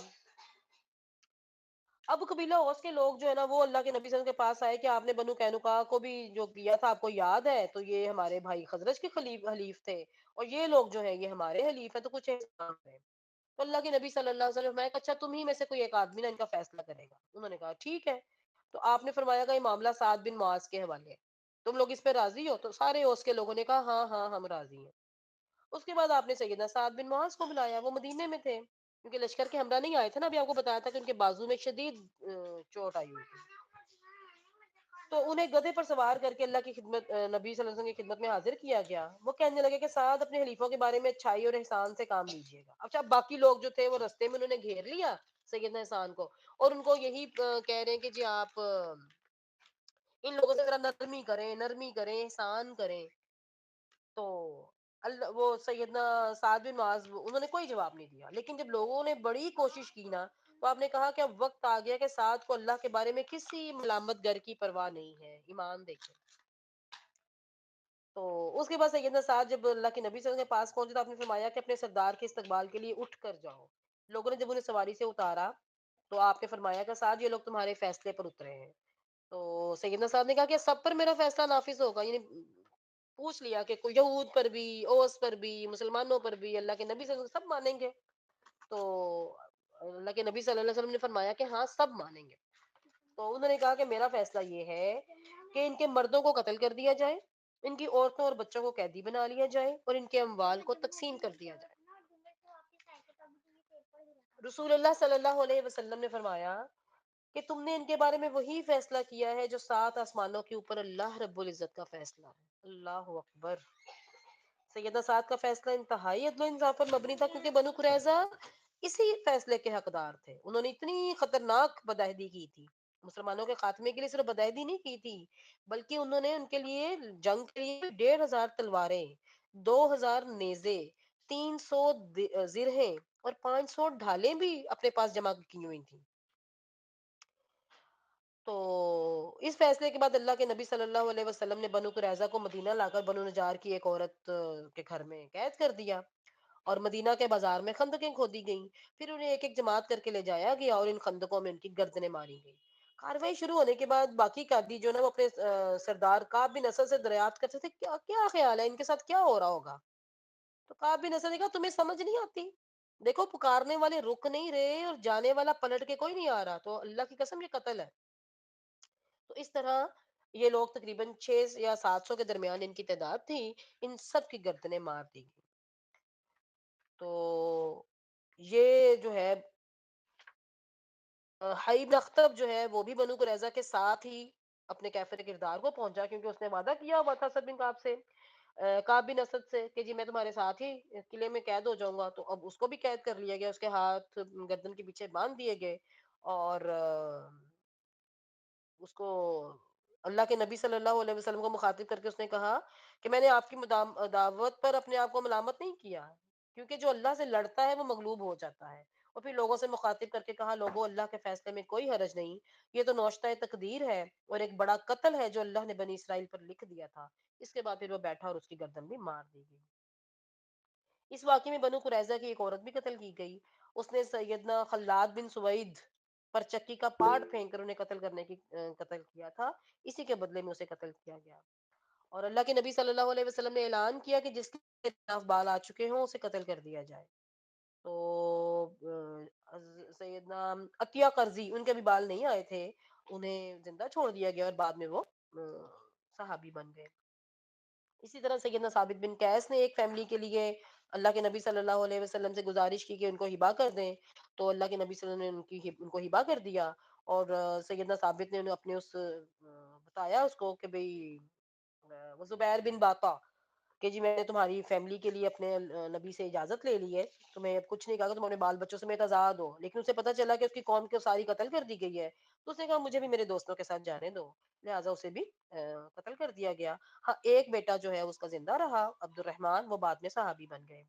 اب قبیلہ اوس کے لوگ جو ہے نا وہ اللہ کے نبی صلی اللہ علیہ وسلم کے پاس آئے کہ آپ نے بنو قینقاع کو بھی جو کیا تھا آپ کو یاد ہے، تو یہ ہمارے بھائی خزرج کے حلیف تھے، اور یہ لوگ جو ہیں یہ ہمارے حلیف ہیں، تو کچھ احسان ہے۔ تو اللہ کے نبی صلی اللہ علیہ وسلم نے فرمایا کہ اچھا تم ہی میں سے کوئی ایک آدمی نا ان کا فیصلہ کرے گا۔ انہوں نے کہا ٹھیک ہے، تو آپ نے فرمایا کہ یہ معاملہ سعد بن معاذ کے حوالے ہے، تم لوگ اس پہ راضی ہو؟ تو سارے اوس کے لوگوں نے کہا ہاں ہاں ہم راضی ہیں۔ اس کے بعد آپ نے سیدنا سعد بن معاذ کو بلایا، وہ مدینے میں تھے کیونکہ لشکر کے ہمراہ نہیں آئے تھے نا، ابھی آپ کو بتایا تھا کہ ان کے بازو میں شدید چوٹ آئی ہوئی تھی، تو انہیں گدھے پر سوار کر کے اللہ کی خدمت نبی صلی اللہ علیہ وسلم کی خدمت میں حاضر کیا گیا۔ وہ کہنے لگے کہ سعد اپنے حلیفوں کے بارے میں اچھائی اور احسان سے کام لیجیے گا۔ اچھا، باقی لوگ جو تھے وہ رستے میں انہوں نے گھیر لیا سیدنا احسان کو، اور ان کو یہی کہہ رہے ہیں کہ جی آپ ان لوگوں سے ذرا نرمی کریں، احسان کریں۔ تو اللہ وہ سیدنا سعد بن معاذ انہوں نے کوئی جواب نہیں دیا، لیکن جب لوگوں نے بڑی کوشش کی نا تو آپ نے کہا کہ اب وقت آ گیا کہ سعد کو اللہ کے بارے میں کسی ملامت گر کی پرواہ نہیں ہے، ایمان دیکھیں۔ تو اس کے بعد سیدنا سعد جب اللہ کے نبی صلی اللہ علیہ وسلم کے پاس پہنچے تو آپ نے فرمایا کہ اپنے سردار کے استقبال کے لیے اٹھ کر جاؤ۔ لوگوں نے جب انہیں سواری سے اتارا تو آپ نے فرمایا کہ سعد یہ لوگ تمہارے فیصلے پر اترے ہیں۔ تو سیدنا صاحب نے کہا کہ سب پر میرا فیصلہ نافذ ہوگا، یعنی پوچھ لیا کہ کوئی یہود پر بھی، اوس پر بھی، مسلمانوں پر بھی اللہ کے نبی صلی اللہ علیہ وسلم سب مانیں گے؟ تو اللہ کے نبی صلی اللہ علیہ وسلم نے فرمایا کہ ہاں سب مانیں گے۔ تو انہوں نے کہا کہ میرا فیصلہ یہ ہے کہ ان کے مردوں کو قتل کر دیا جائے، ان کی عورتوں اور بچوں کو قیدی بنا لیا جائے، اور ان کے اموال کو تقسیم کر دیا جائے۔ رسول اللہ صلی اللہ علیہ وسلم نے فرمایا کہ تم نے ان کے بارے میں وہی فیصلہ کیا ہے جو سات آسمانوں کے اوپر اللہ رب العزت کا فیصلہ ہے۔ اللہ اکبر! سیدہ سعد کا فیصلہ انتہائی عدل و انصاف پر مبنی تھا، کیونکہ بنو قریظہ اسی فیصلے کے حقدار تھے۔ انہوں نے اتنی خطرناک بدعہدی کی تھی، مسلمانوں کے خاتمے کے لیے صرف بدعہدی نہیں کی تھی، بلکہ انہوں نے ان کے لیے جنگ کے لیے 1,500 تلواریں، 2,000 نیزے، 300 زرہیں اور 500 ڈھالیں بھی اپنے پاس جمع کی ہوئی تھیں۔ تو اس فیصلے کے بعد اللہ کے نبی صلی اللہ علیہ وسلم نے بنو قریظہ کو مدینہ لا کر بنو نجار کی ایک عورت کے گھر میں قید کر دیا، اور مدینہ کے بازار میں خندقیں کھودی گئیں، پھر انہیں ایک ایک جماعت کر کے لے جایا گیا اور ان خندقوں میں ان کی گردنیں ماری گئیں۔ کاروائی شروع ہونے کے بعد باقی قیدی جو نا وہ اپنے سردار کعب بن اسد سے دریافت کرتے تھے کیا کیا خیال ہے ان کے ساتھ کیا ہو رہا ہوگا؟ تو کعب بن اسد نے کہا تمہیں سمجھ نہیں آتی؟ دیکھو پکارنے والے رک نہیں رہے اور جانے والا پلٹ کے کوئی نہیں آ رہا، تو اللہ کی قسم یہ قتل ہے۔ تو اس طرح یہ لوگ تقریباً 600 یا 700 کے درمیان ان کی تعداد تھی، ان سب کی گردنیں مار دی گئی۔ تو یہ جو ہے حئی بن اخطب جو ہے وہ بھی بنو قریظہ کے ساتھ ہی اپنے کیفر کردار کو پہنچا، کیونکہ اس نے وعدہ کیا ہوا تھا اسد بن کعب سے، کعب بن اسد سے، کہ جی میں تمہارے ساتھ ہی قلعے میں قید ہو جاؤں گا. تو اب اس کو بھی قید کر لیا گیا، اس کے ہاتھ گردن کے پیچھے باندھ دیے گئے. اور اس کو اللہ کے نبی صلی اللہ علیہ وسلم کو مخاطب کر کے اس نے کہا کہ میں نے آپ کی دعوت پر اپنے آپ کو ملامت نہیں کیا، کیونکہ جو اللہ سے لڑتا ہے وہ مغلوب ہو جاتا ہے. اور پھر لوگوں سے مخاطب کر کے کہا لوگوں اللہ کے فیصلے میں کوئی حرج نہیں، یہ تو نوشتہ تقدیر ہے اور ایک بڑا قتل ہے جو اللہ نے بنی اسرائیل پر لکھ دیا تھا. اس کے بعد پھر وہ بیٹھا اور اس کی گردن بھی مار دی گئی. اس واقعے میں بنو قریظہ کی ایک عورت بھی قتل کی گئی. اس نے سیدنا خلاد بن سوید پر چکی کا پارٹ پھینک کر انہیں قتل کیا تھا. اسی کے بدلے میں اسے قتل کیا گیا. اور اللہ کے نبی صلی اللہ علیہ وسلم نے اعلان کیا کہ جس کے خلاف بال آ چکے ہوں اسے قتل کر دیا جائے. تو سیدنا عطیہ قرضی، ان کے بھی بال نہیں آئے تھے، انہیں زندہ چھوڑ دیا گیا اور بعد میں وہ صحابی بن گئے. اسی طرح سیدنا ثابت بن قیس نے ایک فیملی کے لیے اللہ کے نبی صلی اللہ علیہ وسلم سے گزارش کی کہ ان کو ہبا کر دیں، تو اللہ کے نبی صلی اللہ علیہ وسلم نے ان کو ہبا کر دیا. اور سیدنا ثابت نے انہیں اپنے بتایا اس کو کہ بھئی وہ زبیر بن باطا کہ جی میں نے تمہاری فیملی کے لیے اپنے نبی سے اجازت لے لی ہے، تمہیں اب کچھ نہیں کہا کہ تم اپنے بال بچوں سمیت آزاد ہو. لیکن اسے پتا چلا کہ اس کی قوم کو ساری قتل کر دی گئی ہے، تو اس نے کہا مجھے بھی میرے دوستوں کے ساتھ جانے دو، لہٰذا اسے بھی قتل کر دیا گیا. ہاں ایک بیٹا جو ہے اس کا زندہ رہا، عبد الرحمن، وہ بعد میں صحابی بن گئے.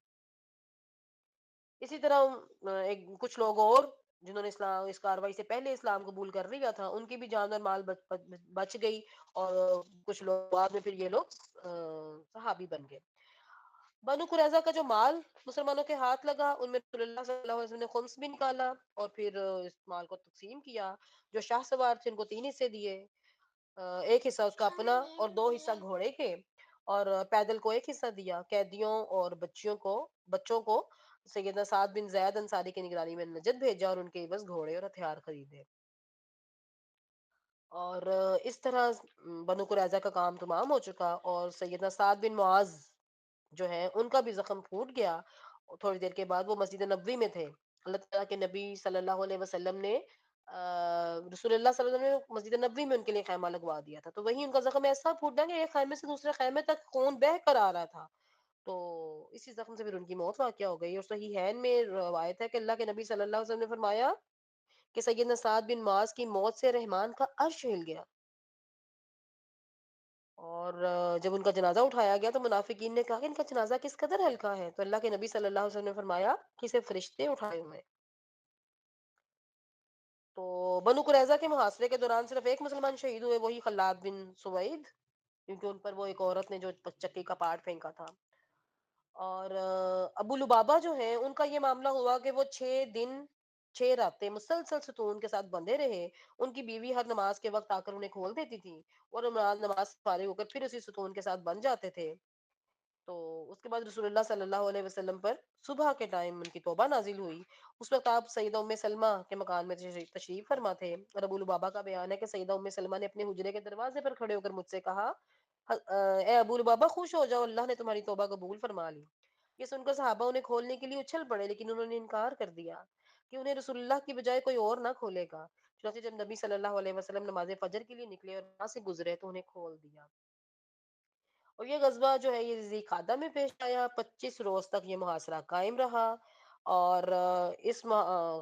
اسی طرح کچھ لوگ اور جنہوں نے اسلام اس کاروائی سے پہلے اسلام قبول کر لیا تھا، ان کی بھی جان اور مال بچ گئی. اور کچھ لوگ بعد میں پھر یہ لوگ صحابی بن گئے. بنو قریظہ کا جو مال مسلمانوں کے ہاتھ لگا، ان میں رسول اللہ صلی اللہ علیہ وسلم نے خمس بھی نکالا اور پھر اس مال کو تقسیم کیا. جو شاہ سوار تھے ان کو 3 حصے دیے، ایک حصہ اس کا اپنا اور 2 حصہ گھوڑے کے، اور پیدل کو ایک حصہ دیا. قیدیوں اور بچوں کو سیدنا سعد بن زید انصاری کی نگرانی میں نجد بھیجا اور ان کے عوض گھوڑے اور ہتھیار خریدے. اور اس طرح بنو قریظہ کا کام تمام ہو چکا اور سیدنا سعد بن معاذ جو ہے ان کا بھی زخم پھوٹ گیا. تھوڑی دیر کے بعد وہ مسجد نبوی میں تھے. اللہ تعالیٰ کے نبی صلی اللہ علیہ وسلم نے رسول اللہ صلی اللہ علیہ وسلم نے مسجد نبوی میں ان کے لیے خیمہ لگوا دیا تھا. تو وہیں ان کا زخم ایسا پھوٹا کہ ایک خیمے سے دوسرے خیمے تک خون بہہ کر آ رہا تھا. تو اسی زخم سے پھر ان کی موت واقع ہو گئی. اور صحیحین میں روایت ہے کہ اللہ کے نبی صلی اللہ علیہ وسلم نے فرمایا کہ سیدنا سعد بن معاذ کی موت سے رحمان کا عرش ہل گیا. اور جب ان کا جنازہ اٹھایا گیا تو منافقین نے کہا کہ ان کا جنازہ کس قدر ہلکا ہے، تو اللہ کے نبی صلی اللہ علیہ وسلم نے فرمایا کہ اسے فرشتے اٹھائے ہوئے ہیں. تو بنو قریظہ کے محاصرے کے دوران صرف ایک مسلمان شہید ہوئے، وہی خلاد بن سوید، کیونکہ ان پر وہ ایک عورت نے جو چکی کا پارٹ پھینکا تھا. اور ابو لبابہ جو ہیں ان کا یہ معاملہ ہوا کہ وہ 6 دن 6 راتیں مسلسل ستون کے ساتھ بندھے رہے. ان کی بیوی ہر نماز کے وقت آ کر انہیں کھول دیتی تھی اور نماز سے فارغ ہو کر پھر اسی ستون کے ساتھ بندھ جاتے تھے. تو اس کے بعد رسول اللہ صلی اللہ علیہ وسلم پر صبح کے ٹائم ان کی توبہ نازل ہوئی. اس وقت آپ سیدہ ام سلمہ کے مکان میں تشریف فرما تھے. اور ابو لبابہ کا بیان ہے کہ سیدہ ام سلمہ نے اپنے حجرے کے دروازے پر کھڑے ہو کر مجھ سے کہا اے ابو لبابہ خوش ہو جاؤ، اللہ نے تمہاری توبہ قبول فرما لی. یہ سن کر صحابہ انہیں کھولنے کے لیے اچھل پڑے، لیکن انہوں نے انکار کر دیا کہ انہیں رسول اللہ کی بجائے کوئی اور نہ کھولے گا. چنانچہ جب نبی صلی اللہ علیہ وسلم نماز فجر کے لیے نکلے اور وہاں سے گزرے تو انہیں کھول دیا. اور یہ غزوہ جو ہے یہ ذی قعدہ میں پیش آیا. 25 روز تک یہ محاصرہ قائم رہا. اور اس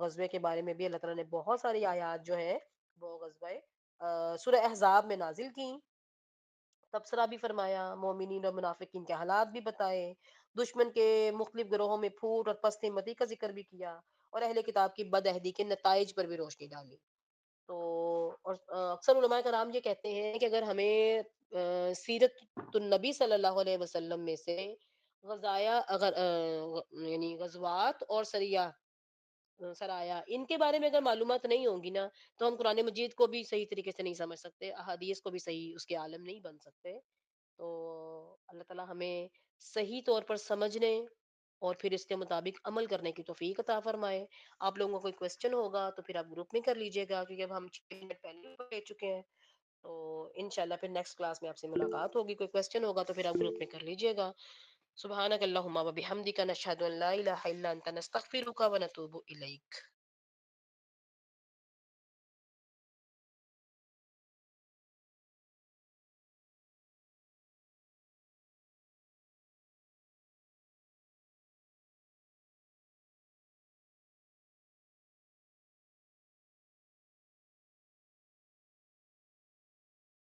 غزوے کے بارے میں بھی اللہ تعالیٰ نے بہت ساری آیات جو ہے وہ غزوہ سورہ احزاب میں نازل کی. تبصرہ بھی فرمایا، مومنین اور منافقین کے حالات بھی بتائے، دشمن کے مختلف گروہوں میں پھوٹ اور پست ہمتی کا ذکر بھی کیا، اور اہل کتاب کی بد عہدی کے نتائج پر بھی روشنی ڈالی. تو اور اکثر علماء کرام یہ کہتے ہیں کہ اگر ہمیں سیرت النبی صلی اللہ علیہ وسلم میں سے غزایا اگر یعنی غزوات اور سرایا ان کے بارے میں اگر معلومات نہیں ہوں گی نا، تو ہم قرآن مجید کو بھی صحیح طریقے سے نہیں سمجھ سکتے، احادیث کو بھی صحیح اس کے عالم نہیں بن سکتے. تو اللہ تعالیٰ ہمیں صحیح طور پر سمجھنے اور پھر اس کے مطابق عمل کرنے کی توفیق عطا فرمائے. آپ لوگوں کو کوئی کوشچن ہوگا تو پھر آپ گروپ میں کر لیجیے گا، کیونکہ اب ہم 6 منٹ پہلے لے چکے ہیں. تو انشاءاللہ پھر نیکسٹ کلاس میں آپ سے ملاقات ہوگی. کوئی کوشچن ہوگا تو پھر آپ گروپ میں کر لیجیے گا. سبحانک اللہم و بحمدک نشہد ان لا الہ الا انت نستغفرک و نتوب الیک.